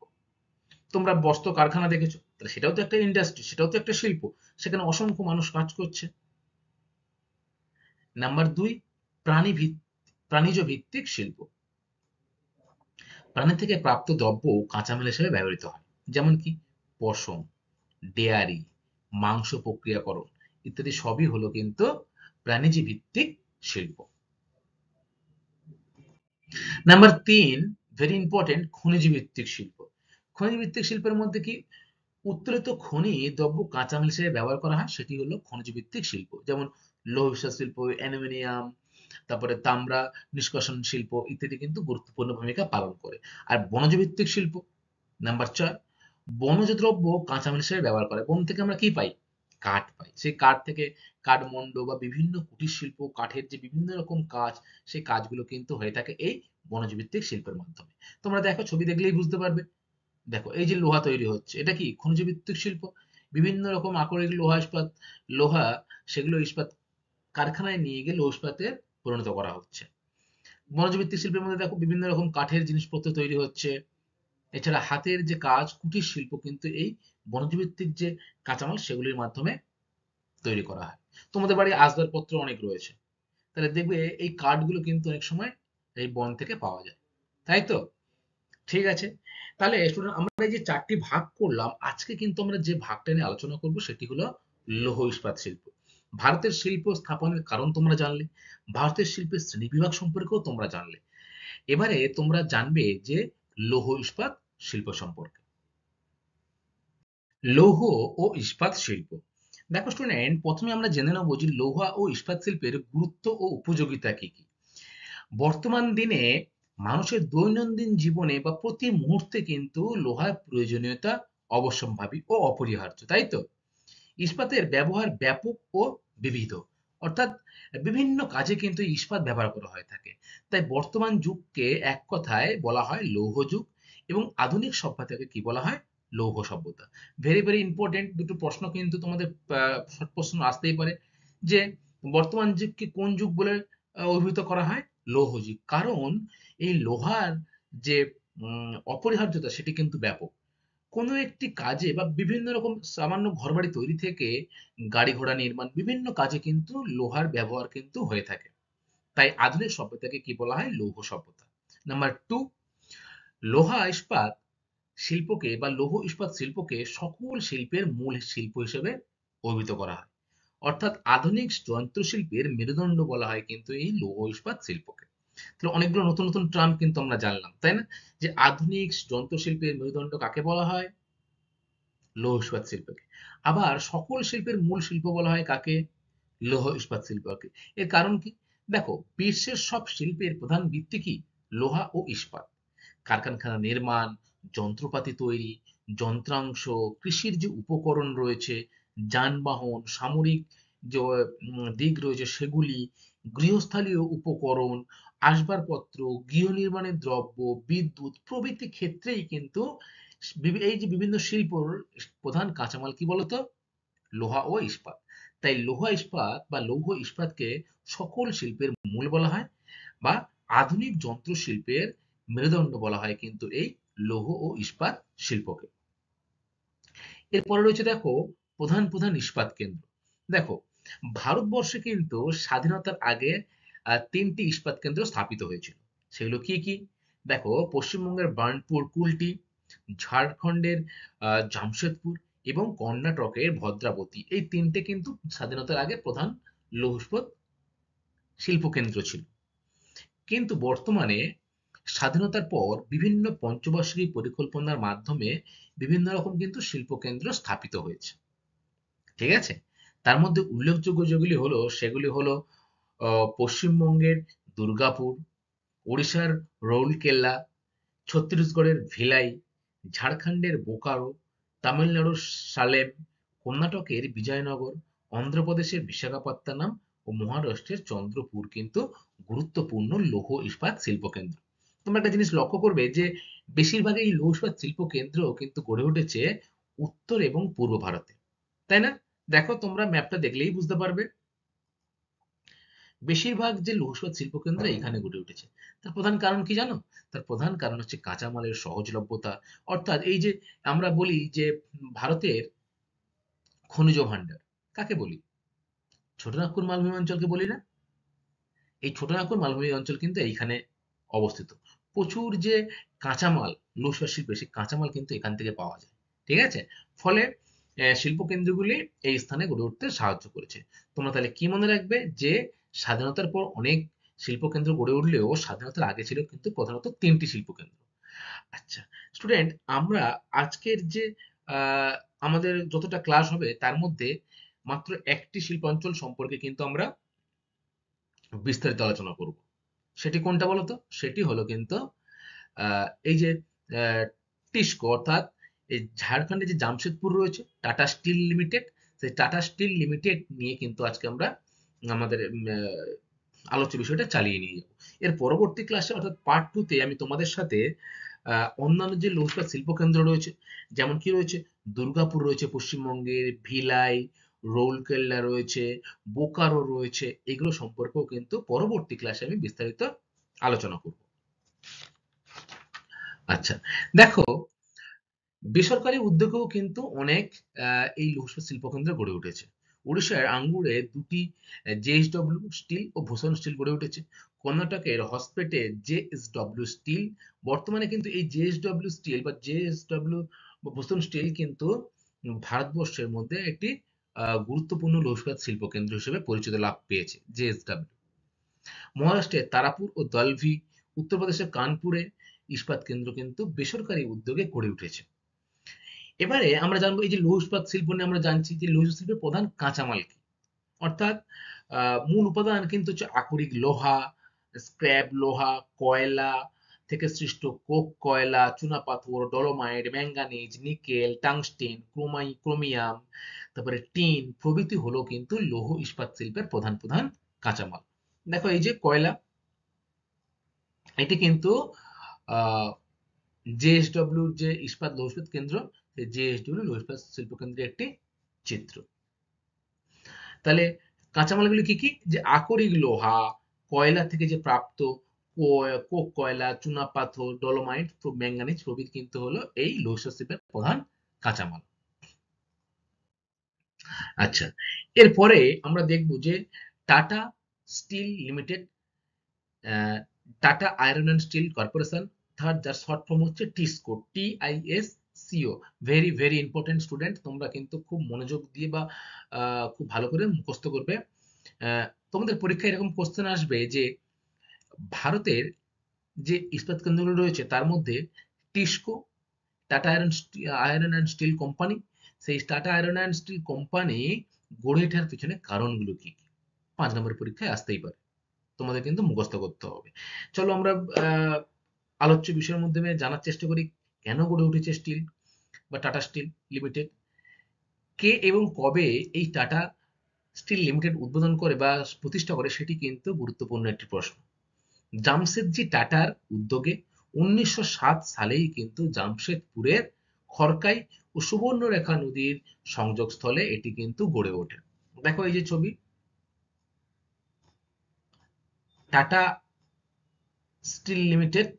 তোমরা বস্ত্র কারখানা দেখেছো, তাহলে সেটাও তো একটা ইন্ডাস্ট্রি, সেটাও তো একটা শিল্প, সেখানে অসংখ্য মানুষ কাজ করছে। নাম্বার 2, প্রাণীজ ভিত্তিক শিল্প, প্রাণী থেকে প্রাপ্ত দ্রব্য কাঁচামাল হিসেবে ব্যবহৃত হয়, যেমন কি পশম, ডেয়ারি, মাংস প্রক্রিয়াকরণ ইত্যাদি সবই হলো কিন্তু প্রাণীজ ভিত্তিক শিল্প। নাম্বার 3, ভেরি ইম্পর্টেন্ট, খনিজ ভিত্তিক শিল্প। খনিজ ভিত্তিক শিল্পের মধ্যে কি উত্তোলিত খনি দ্রব্য কাঁচামাল হিসেবে ব্যবহার করা হয়, সেটি হলো খনিজ ভিত্তিক শিল্প, যেমন লৌহ ইস্পাত শিল্প, অ্যালুমিনিয়াম, তারপরে তাম্রা নিষ্কাশন শিল্প ইত্যাদি কিন্তু গুরুত্বপূর্ণ ভূমিকা পালন করে। আর বনজ ভিত্তিক শিল্প, নাম্বার 4, বনজ দ্রব্য কাঁচামাল হিসেবে ব্যবহার করে। বন থেকে আমরা কি পাই? কাঠ পাই। সেই কাঠ থেকে কাঠমণ্ড বা বিভিন্ন কুটির শিল্প, কাঠের যে বিভিন্ন রকম কাজ, সেই কাজগুলো কিন্তু হয়ে থাকে এই বনজ ভিত্তিক শিল্পের মাধ্যমে। তোমরা দেখো, ছবি দেখলেই বুঝতে পারবে। দেখো, এই যে লোহা তৈরি হচ্ছে, এটা কি খনিজ ভিত্তিক শিল্প? বিভিন্ন রকম আকরিক লোহা, ইস্পাত, লোহা, সেগুলো ইস্পাত কারখানায় নিয়ে গিয়ে লৌহ ইস্পাতে পরিণত করা হচ্ছে। বনজ ভিত্তিক শিল্পের মধ্যে দেখো বিভিন্ন রকম কাঠের জিনিসপত্র তৈরি হচ্ছে। এছাড়া হাতের যে কাজ, কুটির শিল্প কিন্তু এই বনজ ভিত্তিক যে কাঁচামাল, সেগুলির মাধ্যমে তৈরি করা হয়। তোমাদের বাড়ি আসবাবপত্র অনেক রয়েছে, তাহলে দেখবে এই কাঠগুলো কিন্তু অনেক সময় এই বন থেকে পাওয়া যায়, তাই তো? ঠিক আছে। তাহলে স্টুডেন্ট, আমরা এই যে ৪টি ভাগ করলাম, আজকে কিন্তু আমরা যে ভাগটা নিয়ে আলোচনা করব সেটি হলো লৌহ ইস্পাত শিল্প। ভারতের শিল্প স্থাপনের কারণ তোমরা জানলে, ভারতের শিল্পের শ্রেণীবিভাগ সম্পর্কেও তোমরা জানলে। এবারে তোমরা জানবে যে লৌহ ইস্পাত শিল্প সম্পর্কে। লৌহ ও ইস্পাত শিল্প। দেখো স্টুডেন্ট, প্রথমে আমরা জেনে নেব যে লৌহ ও ইস্পাত শিল্পের গুরুত্ব ও উপযোগিতা কি কি। বর্তমান দিনে মানুষের দৈনন্দিন জীবনে বা প্রতি মুহূর্তে কিন্তু লোহার প্রয়োজনীয়তা অবশ্যম্ভাবী ও অপরিহার্য, তাই তো? ইস্পাতের ব্যবহার ব্যাপক ও বিবিধ, অর্থাৎ বিভিন্ন কাজে কিন্তু ইস্পাত ব্যবহার করা হয়ে থাকে। তাই বর্তমান যুগকে এক কথায় বলা হয় লৌহ যুগ, এবং আধুনিক সভ্যতাকে কি বলা হয়? লৌহ সভ্যতা। ভেরি ভেরি ইম্পর্টেন্ট দুটো প্রশ্ন কিন্তু তোমাদের শর্ট প্রশ্ন আসতেই পারে, যে বর্তমান যুগকে কোন যুগ বলে অভিহিত করা হয়? লৌহ যুগ। কারণ এই লোহার যে অপরিহার্যতা, সেটি কিন্তু ব্যাপক। কোনো একটি কাজে বা বিভিন্ন রকম সামান্য ঘরবাড়ি তৈরি থেকে গাড়ি ঘোড়া নির্মাণ, বিভিন্ন কাজে কিন্তু লোহার ব্যবহার কিন্তু হয়ে থাকে। তাই আধুনিক সভ্যতাকে কি বলা হয়? লৌহ সভ্যতা। নাম্বার 2, লোহা ইস্পাত শিল্পকে বা লৌহ ইস্পাত শিল্পকে সকল শিল্পের মূল শিল্প হিসেবে অভিহিত করা হয়। অর্থাৎ আধুনিক যন্ত্রশিল্পের মেরুদণ্ড বলা হয় কিন্তু এই লৌহ ইস্পাত শিল্পকে। তাহলে অনেকগুলো নতুন নতুন টার্ম কিন্তু আমরা জানলাম, তাই না? যে আধুনিক যন্ত্রশিল্পের মেরুদণ্ড কাকে বলা হয়? লৌহ ইস্পাত শিল্পকে। আবার সকল শিল্পের মূল শিল্প বলা হয় কাকে? লৌহ ইস্পাত শিল্পকে। এর কারণ কি? দেখো, বিশ্বের সব শিল্পের প্রধান ভিত্তি কি? লোহা ও ইস্পাত। কারখানা নির্মাণ, যন্ত্রপাতি তৈরি, যন্ত্রাংশ, কৃষির যে উপকরণ রয়েছে, যানবাহন, সামরিক যে দিক রয়েছে সেগুলি, গৃহস্থালীয় উপকরণ, আসবাবপত্র, গৃহ নির্মাণের দ্রব্য, বিদ্যুৎ প্রভৃতি ক্ষেত্রেই কিন্তু এই যে বিভিন্ন শিল্পর প্রধান কাঁচামাল কি বলতো? লোহা ও ইস্পাত। তাই লোহা ইস্পাত বা লৌহ ইস্পাতকে সকল শিল্পের মূল বলা হয়, বা আধুনিক যন্ত্রশিল্পের মেরুদণ্ড বলা হয় কিন্তু এই লৌহ ও ইস্পাত শিল্পকে। এরপরে রয়েছে দেখো প্রধান প্রধান ইস্পাত কেন্দ্র। দেখো, ভারতবর্ষে কিন্তু স্বাধীনতার আগে 3টি ইস্পাত কেন্দ্র স্থাপিত হয়েছিল। সেগুলো কি কি? দেখো, পশ্চিমবঙ্গের বার্নপুর, কুলটি, ঝাড়খণ্ডের জামশেদপুর এবং কর্ণাটকের ভদ্রাবতী, এই তিনটে কিন্তু স্বাধীনতার আগে প্রধান লৌহ ইস্পাত শিল্পকেন্দ্র ছিল। কিন্তু বর্তমানে স্বাধীনতার পর বিভিন্ন পঞ্চবার্ষিকী পরিকল্পনার মাধ্যমে বিভিন্ন রকম কিন্তু শিল্পকেন্দ্র স্থাপিত হয়েছে। ঠিক আছে? তার মধ্যে উল্লেখযোগ্য যেগুলি হলো সেগুলি হলো পশ্চিমবঙ্গের দুর্গাপুর, ওড়িশার রৌরকেল্লা, ছত্তিশগড়ের ভিলাই, ঝাড়খণ্ডের বোকারো, তামিলনাড়ুর সালেম, কর্ণাটকের বিজয়নগর, অন্ধ্রপ্রদেশের বিশাখাপত্তনম ও মহারাষ্ট্রের চন্দ্রপুর কিন্তু গুরুত্বপূর্ণ লৌহ ইস্পাত শিল্পকেন্দ্র। তোমরা একটা জিনিস লক্ষ্য করবে যে বেশিরভাগ এই লৌহ ইস্পাত শিল্পকেন্দ্র কিন্তু গড়ে উঠেছে উত্তর এবং পূর্ব ভারতে, তাই না? দেখো, তোমরা ম্যাপটা দেখলেই বুঝতে পারবে বেশিরভাগ যে লৌহ ইস্পাত শিল্পকেন্দ্র এখানে গড়ে উঠেছে। তার প্রধান কারণ কি জানো? তার প্রধান কারণ হচ্ছে কাঁচামালের সহজলভ্যতা। অর্থাৎ এই যে আমরা বলি যে ভারতের খনিজ ভাণ্ডার কাকে বলি? ছোটনাগপুর মালভূমি অঞ্চলকে বলি না? এই ছোটনাগপুর মালভূমি অঞ্চল কিন্তু এইখানে অবস্থিত। প্রচুর যে কাঁচামাল, লৌহ ইস্পাত শিল্পের সেই কাঁচামাল কিন্তু এখান থেকে পাওয়া যায়। ঠিক আছে? ফলে শিল্পকেন্দ্রগুলি এই স্থানে গড়ে উঠতে সাহায্য করেছে। তোমরা তাহলে কি মনে রাখবে যে স্বাধীনতার পর অনেক শিল্পকেন্দ্র গড়ে উঠলেও স্বাধীনতার আগে ছিল কিন্তু প্রধানত ৩টি শিল্পকেন্দ্র। আচ্ছা স্টুডেন্ট, আমরা আজকের যে আহ, আমাদের যতটা ক্লাস হবে তার মধ্যে মাত্র একটি শিল্পাঞ্চল সম্পর্কে কিন্তু আমরা বিস্তারিত আলোচনা করব। সেটি কোনটা বলতো? সেটি হলো কিন্তু এই যে আহ, টিস্কো, অর্থাৎ এই ঝাড়খণ্ডে যে জামশেদপুর রয়েছে টাটা স্টিল লিমিটেড, সেই টাটা স্টিল লিমিটেড নিয়ে কিন্তু আজকে আমরা আমাদের আলোচ্য বিষয়টা চালিয়ে নিয়ে যাবো। এর পরবর্তী ক্লাসে অর্থাৎ পার্ট 2 তে আমি তোমাদের সাথে অন্যান্য যে লৌহ ইস্পাত শিল্পকেন্দ্র রয়েছে, যেমন কি রয়েছে দুর্গাপুর রয়েছে পশ্চিমবঙ্গের, ভিলাই, রৌরকেল্লা রয়েছে, বোকারো রয়েছে, এগুলো সম্পর্কেও কিন্তু পরবর্তী ক্লাসে আমি বিস্তারিত আলোচনা করব। আচ্ছা দেখো, বেসরকারি উদ্যোগেও কিন্তু অনেক এই লৌহ ইস্পাত শিল্পকেন্দ্র গড়ে উঠেছে। উড়িষ্যার আঙ্গুরে দুটি জেএসডব্লিউ স্টিল ও ভূষণ স্টিল গড়ে উঠেছে। কর্ণাটকের হসপেটে জেএসডব্লিউ স্টিল। বর্তমানে কিন্তু এই জেএসডব্লিউ স্টিল বা জেএসডব্লিউ বা ভূষণ স্টিল কিন্তু ভারতবর্ষের মধ্যে একটি গুরুত্বপূর্ণ লৌহ ইস্পাত শিল্পকেন্দ্র হিসেবে পরিচিত লাভ পেয়েছে জেএসডব্লিউ। মহারাষ্ট্রের তারাপুর ও দলভি, উত্তরপ্রদেশের কানপুরে ইস্পাত কেন্দ্র কিন্তু বেসরকারি উদ্যোগে গড়ে উঠেছে। এবারে আমরা জানবো এই যে লৌহ ইস্পাত শিল্প নিয়ে আমরা জানছি যে লৌহ শিল্পের প্রধান কাঁচামাল কি। অর্থাৎ মূল উপাদান কিন্তু হচ্ছে আকরিক লোহা, স্ক্র্যাপ লোহা, কয়লা থেকে সৃষ্ট কোক কয়লা, চুনাপাথর, dolomite, manganese, nickel, tungsten, chromium, তারপরে টিন প্রভৃতি হলো কিন্তু লৌহ ইস্পাত শিল্পের প্রধান প্রধান কাঁচামাল। দেখো এই যে কয়লা, এটি কিন্তু আহ জেএসডব্লিউ যে ইস্পাত লৌহ ইস্পাত কেন্দ্র, সেই জেএসডব্লিউ লৌহ ইস্পাত শিল্প কেন্দ্রের একটি চিত্র। তাহলে কাঁচামালগুলি কি কি? যে আকরিক লোহা, কয়লা থেকে যে প্রাপ্ত কোক কয়লা, চুনাপাথর, ডলোমাইট, ম্যাঙ্গানিজ প্রভৃতি কিন্তু হলো এই লৌহ ইস্পাত শিল্পের প্রধান কাঁচামাল। আচ্ছা, এরপরে আমরা দেখব যে tata still limited, tata iron and steel corporation, third যার শর্ট ফর্ম হচ্ছে TISCO, TISCO। Very very important student, তোমরা কিন্তু খুব মনোযোগ দিয়ে বা খুব ভালো করে মুখস্থ করবে। তোমাদের পরীক্ষায় এরকম কোশ্চেন আসবে যে ভারতের যে ইস্পাত কেন্দ্রগুলো রয়েছে তার মধ্যে TISCO, Tata iron and steel company, সেই Tata iron and steel company গড়ে ওঠার পিছনে কারণগুলো কি কি, 5 নম্বর পরীক্ষায় আসতেই পারে, তোমাদের কিন্তু মুখস্থ করতে হবে। চলো আমরা আলোচ্য বিষয়ের মধ্যে জানার চেষ্টা করি কেন গড়ে উঠেছে স্টিল বা টাটা স্টিল লিমিটেড। কে এবং কবে এই টাটা স্টিল লিমিটেড উদ্বোধন করে বা প্রতিষ্ঠা করে সেটি কিন্তু গুরুত্বপূর্ণ একটি প্রশ্ন। জামশেদজি টাটার উদ্যোগে 1907 সালেই কিন্তু জামশেদপুরের খড়কাই ও সুবর্ণরেখা নদীর সংযোগস্থলে এটি কিন্তু গড়ে ওঠে। দেখো এই যে ছবি, টাটা স্টিল লিমিটেড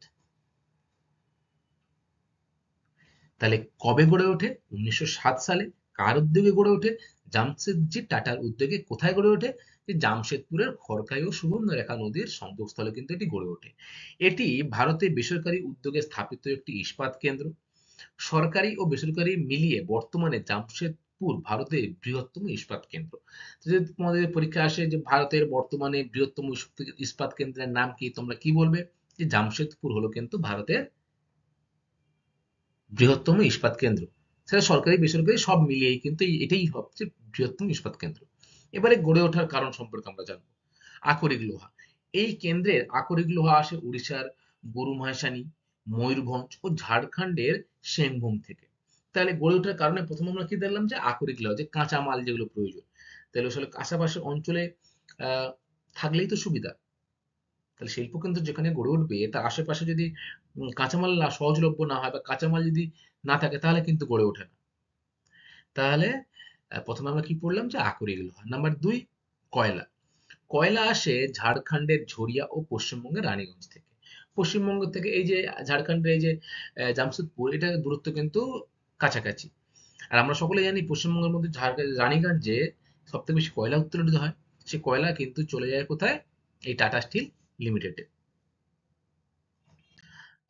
তাহলে কবে গড়ে ওঠে? 1907 সালে। কার উদ্যোগে গড়ে ওঠে? জামশেদজি টাটার উদ্যোগে। কোথায় গড়ে ওঠে? যে জামশেদপুরের খড়কাই ও সুবর্ণরেখা নদীর সংযোগস্থলে কিন্তু এটি গড়ে ওঠে। এটি ভারতে বেসরকারি উদ্যোগে স্থাপিত একটি ইস্পাত কেন্দ্র। সরকারি ও বেসরকারি মিলিয়ে বর্তমানে জামশেদপুর ভারতের বৃহত্তম ইস্পাত কেন্দ্র। তো যদি তোমাদের পরীক্ষা আসে যে ভারতের বর্তমানে বৃহত্তম ইস্পাত কেন্দ্রের নাম কি, তোমরা কি বলবে? যে জামশেদপুর হলো কিন্তু ভারতের বৃহত্তম ইস্পাত কেন্দ্র। সেটা সরকারি বেসরকারি সব মিলিয়েই কিন্তু এটাই হচ্ছে বৃহত্তম ইস্পাত কেন্দ্র। এবারে গড়ে ওঠার কারণ সম্পর্কে আমরা জানবো। আকরিক লোহা। এই কেন্দ্রের আকরিক লোহা আসে উড়িষ্যার গরুমহাশানি, ময়ূরভঞ্জ ও ঝাড়খণ্ডের সেনভূম থেকে। তাহলে গড়ে ওঠার কারণে প্রথমে আমরা কি দেখলাম যে আকরিক লোহা, যে কাঁচামাল যেগুলো প্রয়োজন, তাহলে আসলে আশেপাশের অঞ্চলে আহ থাকলেই তো সুবিধা। তাহলে শিল্পকেন্দ্র যেখানে গড়ে উঠবে তার আশেপাশে যদি কাঁচামাল না সহজলভ্য না হয় বা কাঁচামাল যদি না থাকে তাহলে কিন্তু গড়ে ওঠে না। তাহলে প্রথমে আমরা কি পড়লাম যে আকরিক লোহা। নাম্বার 2, কয়লা। কয়লা আসে ঝাড়খণ্ডের ঝরিয়া ও পশ্চিমবঙ্গের রানীগঞ্জ থেকে। পশ্চিমবঙ্গ থেকে এই যে ঝাড়খণ্ডের এই যে জামশেদপুর, এটা দূরত্ব কিন্তু কাছাকাছি। আর আমরা সকলে জানি পশ্চিমবঙ্গের মধ্যে রানীগঞ্জে সবথেকে বেশি কয়লা উত্তোলিত হয়। সেই কয়লা কিন্তু চলে যায় কোথায়? এই টাটা স্টিল লিমিটেডে।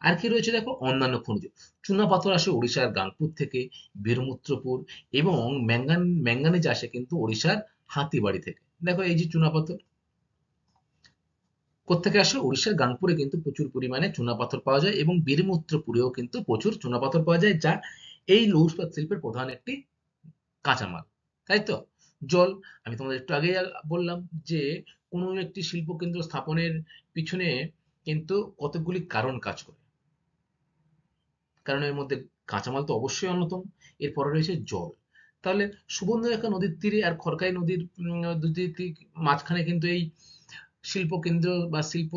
আর কি রয়েছে দেখো, অন্যান্য খনিজ। চুনাপাথর আসে উড়িষ্যার গাংপুর থেকে, বীরমুত্রপুর, এবং ম্যাঙ্গানিজ আসে কিন্তু ওড়িশার হাতিবাড়ি থেকে। দেখো এই যে চুনাপাথর কোত্থেকে আসে? উড়িষ্যার গাংপুরে কিন্তু প্রচুর পরিমাণে চুনাপাথর পাওয়া যায় এবং বীরমুত্রপুরেও কিন্তু প্রচুর চুনাপাথর পাওয়া যায়, যা এই লৌহ ইস্পাত শিল্পের প্রধান একটি কাঁচামাল। তাই তো? জল। আমি তোমাদের একটু আগেই বললাম যে কোনো একটি শিল্প কেন্দ্র স্থাপনের পিছনে কিন্তু কতগুলি কারণ কাজ করে। কারণ এর মধ্যে কাঁচামাল তো অবশ্যই অন্যতম। এরপরে রয়েছে জল। তাহলে সুবর্ণরেখা নদীর তীরে আর খড়কাই নদীর দুই মাঝখানে কিন্তু এই শিল্প কেন্দ্র বা শিল্প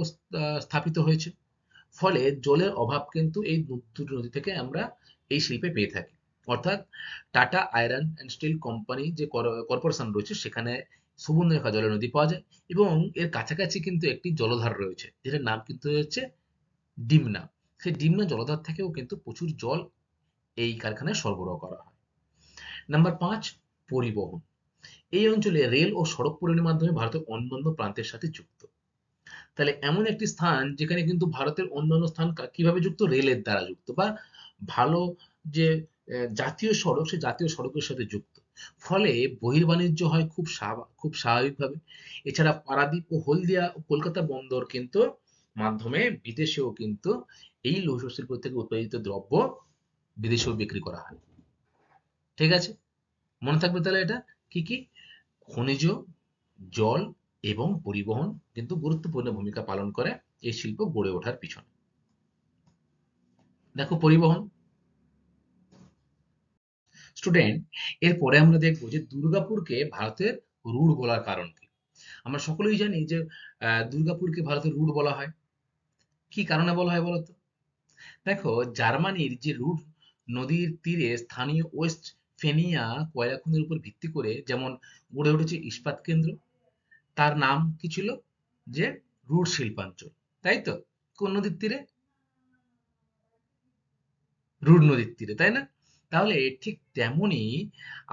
স্থাপিত হয়েছে। ফলে জলের অভাব কিন্তু এই দুটি নদী থেকে আমরা এই শিল্পে পেয়ে থাকি। অর্থাৎ tata iron and steel company যে কর্পোরেশন রয়েছে সেখানে সুবর্ণরেখা জলের নদী পাওয়া যায় এবং এর কাছাকাছি কিন্তু একটি জলধার রয়েছে যেটার নাম কিন্তু হচ্ছে ডিমনা। সেই ডিমনা জলধার থেকেও কিন্তু প্রচুর জল এই কারখানায় সরবরাহ করা হয়। নাম্বার 5, পরিবহন। এই অঞ্চলে রেল ও সড়ক পরিবহনের মাধ্যমে ভারতের অন্যান্য প্রান্তের সাথে যুক্ত। তাহলে এমন একটি স্থান যেখানে কিন্তু ভারতের অন্যান্য স্থান কিভাবে যুক্ত? রেলের দ্বারা যুক্ত, বা ভালো যে জাতীয় সড়ক, সেই জাতীয় সড়কের সাথে যুক্ত। ফলে বহির্বাণিজ্য হয় খুব স্বাভাবিকভাবে। এছাড়া পারাদ্বীপ ও হলদিয়া ও কলকাতা বন্দর কিন্তু মাধ্যমে বিদেশেও কিন্তু এই লৌহ শিল্প থেকে উৎপাদিত দ্রব্য বিদেশেও বিক্রি করা হয়। ঠিক আছে? মনে থাকবে তাহলে এটা কি কি? খনিজ, জল এবং পরিবহন কিন্তু গুরুত্বপূর্ণ ভূমিকা পালন করে এই শিল্প গড়ে ওঠার পিছনে। দেখো পরিবহন। স্টুডেন্ট, এরপরে আমরা দেখবো যে দুর্গাপুরকে ভারতের রুট বলার কারণ কি। আমরা সকলেই জানি যে দুর্গাপুরকে ভারতের রুট বলা হয়। কি কারণে বলা হয় বলতো? দেখো, জার্মানির যে রুট নদীর তীরে স্থানীয় ওয়েস্ট ফেনিয়া কয়লা খনির উপর ভিত্তি করে যেমন গড়ে উঠেছে ইস্পাত কেন্দ্র, তার নাম কি ছিল? যে রুট শিল্পাঞ্চল। তাই তো? কোন নদীর তীরে? রুট নদীর তীরে, তাই না? তাহলে ঠিক তেমনই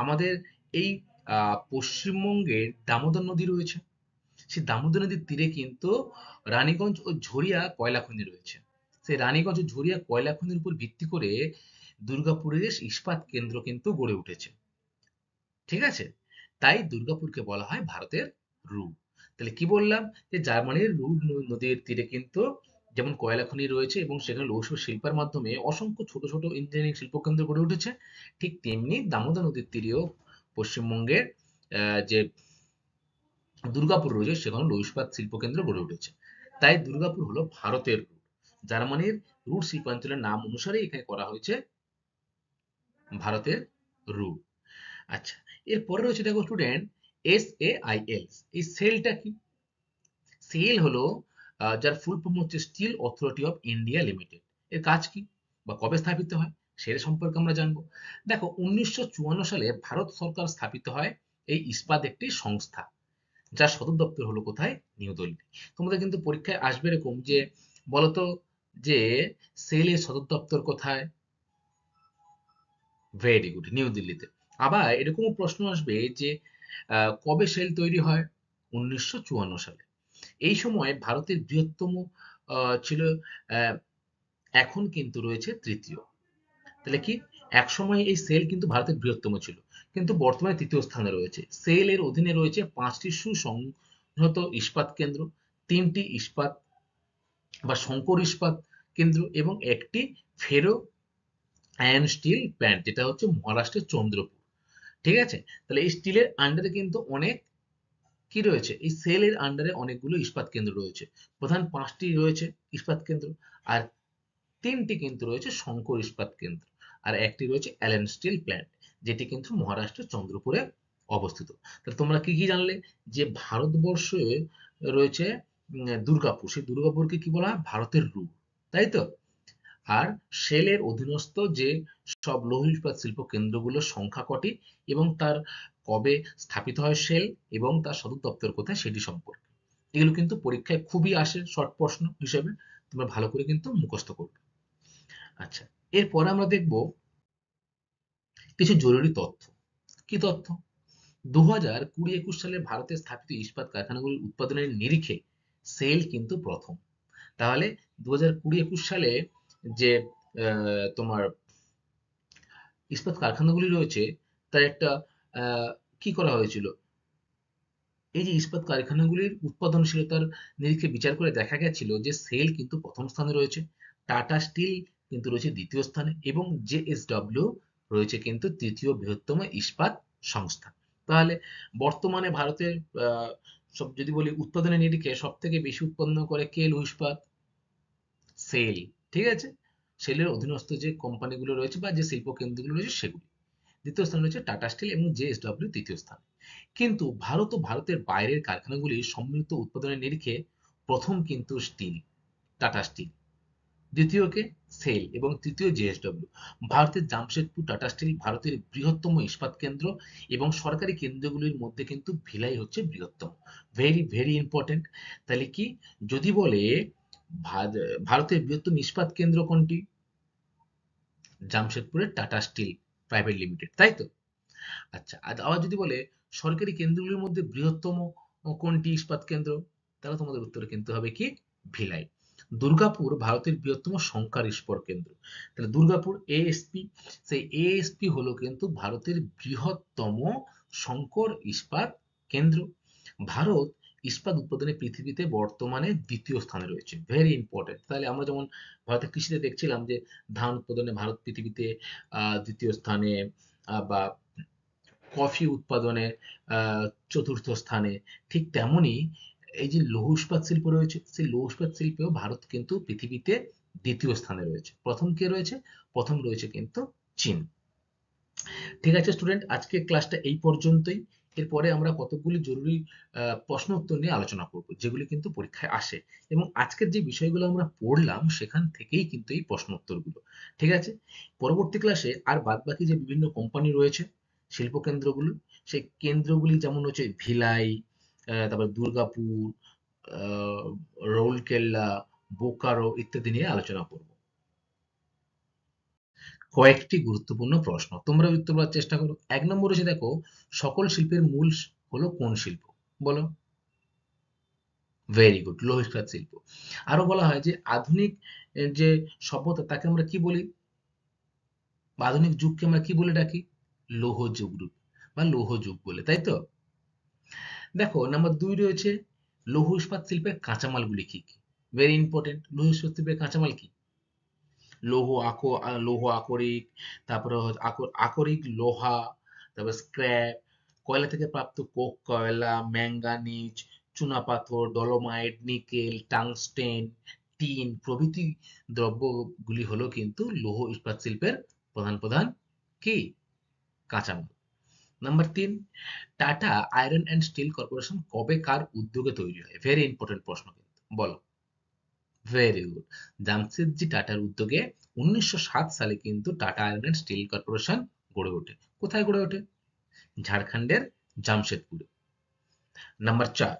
আমাদের এই পশ্চিমবঙ্গের দামোদর নদী রয়েছে। সেই দামোদর নদীর তীরে কিন্তু রানীগঞ্জ ও ঝরিয়া কয়লা খনি রয়েছে। সেই রানীগঞ্জ ও ঝরিয়া কয়লা খনির উপর ভিত্তি করে দুর্গাপুরের ইস্পাত কেন্দ্র কিন্তু গড়ে উঠেছে। ঠিক আছে? তাই দুর্গাপুরকে বলা হয় ভারতের রুট। তাহলে কি বললাম? যে জার্মানির রুট নদীর তীরে কিন্তু যেমন কয়লা খনি রয়েছে এবং সেখানে লৌহ শিল্পের মাধ্যমে অসংখ্য ছোট ছোট ইঞ্জিনিয়ারিং শিল্পকেন্দ্র গড়ে উঠেছে। ঠিক তেমনি দামোদর নদীর তীরেও পশ্চিমবঙ্গের যে দুর্গাপুর রয়েছে সেখানে লৌহ ইস্পাত শিল্পকেন্দ্র গড়ে উঠেছে। তাই দুর্গাপুর হলো ভারতের রুট। জার্মানির রুট শিল্পাঞ্চলের নাম অনুসারে এখানে করা হয়েছে ভারতের রুট। আচ্ছা, এরপরে রয়েছে দেখো স্টুডেন্ট, SAIL। এই সেলটা কি? সেল হলো যার ফুল ফর্ম হচ্ছে steel authority of India limited. এর কাজ কি বা কবে স্থাপিত হয় সেটা সম্পর্কে আমরা জানবো। দেখো, 1954 সালে ভারত সরকার স্থাপিত হয় এই ইস্পাত একটি সংস্থা, যার সদর দপ্তর হলো কোথায়? নিউ দিল্লি। তোমাদের কিন্তু পরীক্ষায় আসবে এরকম যে বলতো যে সেলের সদর দপ্তর কোথায়? ভেরি গুড, নিউ দিল্লিতে। আবার এরকমও প্রশ্ন আসবে যে কবে সেল তৈরি হয়? 1954 সালে। এই সময় ভারতের বৃহত্তম ছিল, আহ, এখন কিন্তু রয়েছে তৃতীয়। তাহলে কি, একসময় এই সেল কিন্তু ভারতের বৃহত্তম ছিল, কিন্তু বর্তমানে তৃতীয় স্থানে রয়েছে। সেল এর অধীনে রয়েছে 5টি সুসংহত ইস্পাত কেন্দ্র, 3টি ইস্পাত বা সংকর ইস্পাত কেন্দ্র এবং একটি ফেরো আয়রন স্টিল প্ল্যান্ট, যেটা হচ্ছে মহারাষ্ট্রের চন্দ্রপুর। ঠিক আছে, তাহলে এই স্টিলের আন্ডারে কিন্তু অনেক কি রয়েছে, এই সেল এর আন্ডারে অনেকগুলো ইস্পাত কেন্দ্র রয়েছে। প্রধান 5টি রয়েছে ইস্পাত কেন্দ্র, আর 3টি কিন্তু রয়েছে শঙ্কর ইস্পাত কেন্দ্র, আর একটি রয়েছে অ্যালেন স্টিল প্ল্যান্ট, যেটি কিন্তু মহারাষ্ট্রের চন্দ্রপুরে অবস্থিত। তাহলে তোমরা কি কি জানলে, যে ভারতবর্ষে রয়েছে দুর্গাপুর, সেই দুর্গাপুরকে কি বলা হয়, ভারতের রূপ, তাই তো। আর শেলের অধীনস্থ যে সব লৌহ ইস্পাত শিল্প কেন্দ্রগুলোর সংখ্যা কটি এবং তার কবে স্থাপিত হয় শেল, এবং তার সদর দপ্তর কোথায় সেটি সম্পর্কে, এগুলো কিন্তু পরীক্ষায় খুবই আসে শর্ট প্রশ্ন হিসেবে, তোমরা ভালো করে কিন্তু মুখস্থ করবে। আচ্ছা, এরপরে আমরা দেখব কিছু জরুরি তথ্য। কি তথ্য? 2020-21 সালে ভারতে স্থাপিত ইস্পাত কারখানাগুলির উৎপাদনের নিরিখে সেল কিন্তু প্রথম। তাহলে 2020-21 সালে যে তোমার ইস্পাত কারখানাগুলি রয়েছে, তার একটা কি করা হয়েছিল, এই যে ইস্পাত কারখানাগুলির উৎপাদনশীলতার নিরিখে বিচার করে দেখা গেছিল যে সেল কিন্তু প্রথম স্থানে রয়েছে, টাটা স্টিল কিন্তু রয়েছে দ্বিতীয় স্থানে, এবং জেএসডব্লিউ রয়েছে কিন্তু তৃতীয় বৃহত্তম ইস্পাত সংস্থা। তাহলে বর্তমানে ভারতের সব যদি বলি উৎপাদনের নিরিখে সব থেকে বেশি উৎপন্ন করে কে লৌহ ইস্পাত? সেল। ঠিক আছে, সেলের অধীনস্থ যে কোম্পানিগুলো রয়েছে বা যে শিল্প কেন্দ্রগুলো রয়েছে সেগুলি। দ্বিতীয় স্থানে রয়েছে টাটা স্টিল এবং জেএসডব্লিউ তৃতীয় স্থান। কিন্তু ভারত ও ভারতের বাইরের কারখানাগুলির সম্মিলিত উৎপাদনের নিরিখে প্রথম কিন্তু স্টিল, টাটা স্টিল, দ্বিতীয় কে, সেল, এবং তৃতীয় জেএসডব্লিউ। ভারতের জামশেদপুর টাটা স্টিল ভারতের বৃহত্তম ইস্পাত কেন্দ্র, এবং সরকারি কেন্দ্রগুলির মধ্যে কিন্তু ভিলাই হচ্ছে বৃহত্তম। Very very important. তাহলে কি, যদি বলে ভারতের বৃহত্তম ইস্পাত কেন্দ্র কোনটি, জামশেদপুরের টাটা স্টিল প্রাইভেট লিমিটেড, তাই তো। আচ্ছা, আবার যদি বলে সরকারি কেন্দ্রগুলির মধ্যে বৃহত্তম কোনটি ইস্পাত কেন্দ্র, তাহলে তোমাদের উত্তরে কিন্তু হবে কি, ভিলাই। দুর্গাপুর ভারতের বৃহত্তম শঙ্কর ইস্পাত কেন্দ্র। তাহলে দুর্গাপুর এএসপি, সেই এএসপি হলো কিন্তু ভারতের বৃহত্তম শঙ্কর ইস্পাত কেন্দ্র। ভারত ইস্পাত উৎপাদনে পৃথিবীতে বর্তমানে দ্বিতীয় স্থানে রয়েছে। Very important. তাহলে আমরা যেমন ভারতের কৃষিতে দেখছিলাম যে ধান উৎপাদনে ভারত পৃথিবীতে দ্বিতীয় স্থানে, বা কফি উৎপাদনে আহ, চতুর্থ স্থানে, ঠিক তেমনি এই যে লৌহ ইস্পাত শিল্প রয়েছে, সেই লৌহ ইস্পাত শিল্পেও ভারত কিন্তু পৃথিবীতে দ্বিতীয় স্থানে রয়েছে। প্রথম কে রয়েছে? প্রথম রয়েছে কিন্তু চীন। ঠিক আছে স্টুডেন্ট, আজকে ক্লাসটা এই পর্যন্তই। এরপরে আমরা কতগুলি জরুরি প্রশ্ন উত্তর নিয়ে আলোচনা করব, যেগুলি কিন্তু পরীক্ষায় আসে, এবং আজকের যে বিষয়গুলো আমরা পড়লাম সেখান থেকেই কিন্তু এই প্রশ্ন উত্তরগুলো। ঠিক আছে, পরবর্তী ক্লাসে আর বাদবাকি যে বিভিন্ন কোম্পানি রয়েছে শিল্প কেন্দ্রগুলো, সেই কেন্দ্রগুলি যেমন হচ্ছে ভিলাই, তারপর দুর্গাপুর, আহ, রৌরকেল্লা, বোকারো ইত্যাদি নিয়ে আলোচনা করব। কয়েকটি গুরুত্বপূর্ণ প্রশ্ন, তোমরা উত্তর দেওয়ার চেষ্টা করো। 1 নম্বর হচ্ছে, দেখো, সকল শিল্পের মূল হলো কোন শিল্প? বলো। ভেরি গুড, লৌহ ইস্পাত শিল্প। আরো বলা হয় যে আধুনিক যে সভ্যতা তাকে আমরা কি বলি, বা আধুনিক যুগকে আমরা কি বলে ডাকি? লৌহ যুগ বা লৌহ যুগ বলে, তাই তো। দেখো, নাম্বার 2 রয়েছে, লৌহ ইস্পাত শিল্পের কাঁচামালগুলি কি কি? ভেরি ইম্পর্টেন্ট, লৌহ ইস্পাত শিল্পের কাঁচামাল কি? লৌহ আকরিক, তারপরে আকরিক লোহা, তারপর স্ক্র্যাপ, কয়লা থেকে প্রাপ্ত কোক কয়লা, ম্যাঙ্গানিজ, চুনাপাথর, ডলোমাইট, নিকেল, টাংস্টেন, টিন প্রভৃতি দ্রব্যগুলি হলো কিন্তু লৌহ ইস্পাত শিল্পের প্রধান প্রধান কি কাঁচামাল। Number 3, Tata iron and steel corporation কবে কার উদ্যোগে তৈরি হয়? ভেরি ইম্পর্টেন্ট প্রশ্ন কিন্তু, বলো। ভেরি গুড, জামশেদজি টাটার উদ্যোগে 1907 সালে কিন্তু Tata iron and steel corporation গড়ে ওঠে। কোথায় গড়ে ওঠে? ঝাড়খণ্ডের জামশেদপুরে। নাম্বার 4,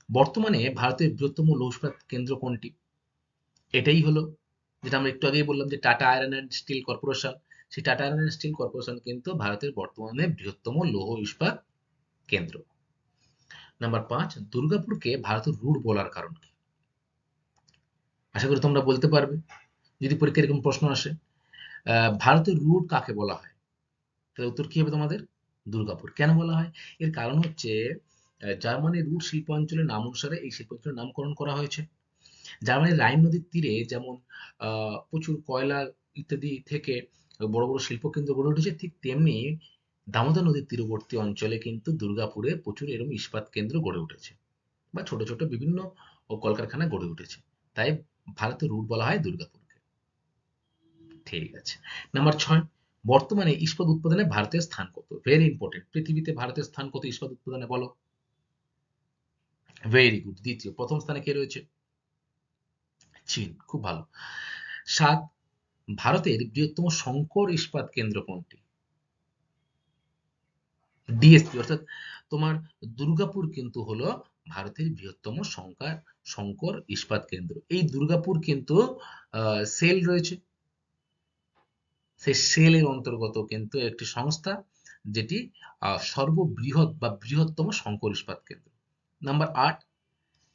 বর্তমানে ভারতের বৃহত্তম লৌহ ইস্পাত কেন্দ্র কোনটি? এটাই হলো যেটা আমরা একটু আগেই বললাম যে Tata iron and steel corporation. সেই Tata iron and steel corporation কিন্তু ভারতের বর্তমানে বৃহত্তম লৌহ ইস্পাত কেন্দ্র। নাম্বার 5, দুর্গাপুরকে ভারতের রুট বলার কারণ কি? আশা করি তোমরা বলতে পারবে যদি পরীক্ষায় এরকম প্রশ্ন আসে। ভারতের রুট কাকে বলা হয়? তাহলে উত্তর কি হবে তোমাদের? দুর্গাপুর। কেন বলা হয়? এর কারণ হচ্ছে জার্মানির রুট শিল্পাঞ্চলের নাম অনুসারে এই শিল্পাঞ্চলের নামকরণ করা হয়েছে। জার্মানির রাইন নদীর তীরে যেমন প্রচুর কয়লা ইত্যাদি থেকে বড় বড় শিল্পকেন্দ্র গড়ে উঠেছে, ঠিক তেমনি দামোদর নদীর তীরবর্তী অঞ্চলে কিন্তু দুর্গাপুরে প্রচুর এরকম ইস্পাত কেন্দ্র গড়ে উঠেছে বা ছোট ছোট বিভিন্ন কলকারখানা গড়ে উঠেছে। তাই ভারতের রুট বলা হয় দুর্গাপুরকে। ঠিক আছে। নাম্বার 6, বর্তমানে ইস্পাত উৎপাদনে ভারতের স্থান কত? Very important. পৃথিবীতে ভারতের স্থান কত ইস্পাত উৎপাদনে বলো? Very good. দ্বিতীয়। প্রথম স্থানে কে রয়েছে? চীন। খুব ভালো। 7, ভারতের বৃহত্তম সংকর ইস্পাত কেন্দ্র কোনটি? ডিএসপি, অর্থাৎ তোমার দুর্গাপুর কিন্তু হলো ভারতের বৃহত্তম সংকর ইস্পাত কেন্দ্র। এই দুর্গাপুর কিন্তু সেল রয়েছে, সেই সেলের অন্তর্গত কিন্তু একটি সংস্থা, যেটি সর্ববৃহৎ বা বৃহত্তম সংকর ইস্পাত কেন্দ্র। নাম্বার 8,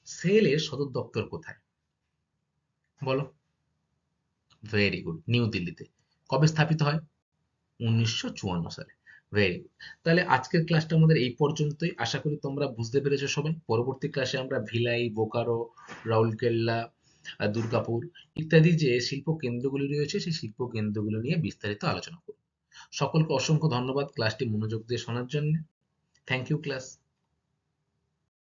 সেলের সদর দপ্তর কোথায় বলো? ভেরি গুড, নিউ দিল্লিতে। কবে স্থাপিত হয়? 1954 সালে। Very good. তাহলে আজকের ক্লাসটা আমাদের এই পর্যন্তই। আশা করি তোমরা বুঝতে পেরেছো সবাই। পরবর্তী ক্লাসে আমরা ভিলাই, বোকারো, রাউরকেলা, দুর্গাপুর ইত্যাদি যে শিল্প কেন্দ্রগুলি রয়েছে সেই শিল্প কেন্দ্রগুলো নিয়ে বিস্তারিত আলোচনা করব। সকলকে অসংখ্য ধন্যবাদ ক্লাসটি মনোযোগ দিয়ে শোনার জন্য। Thank you class.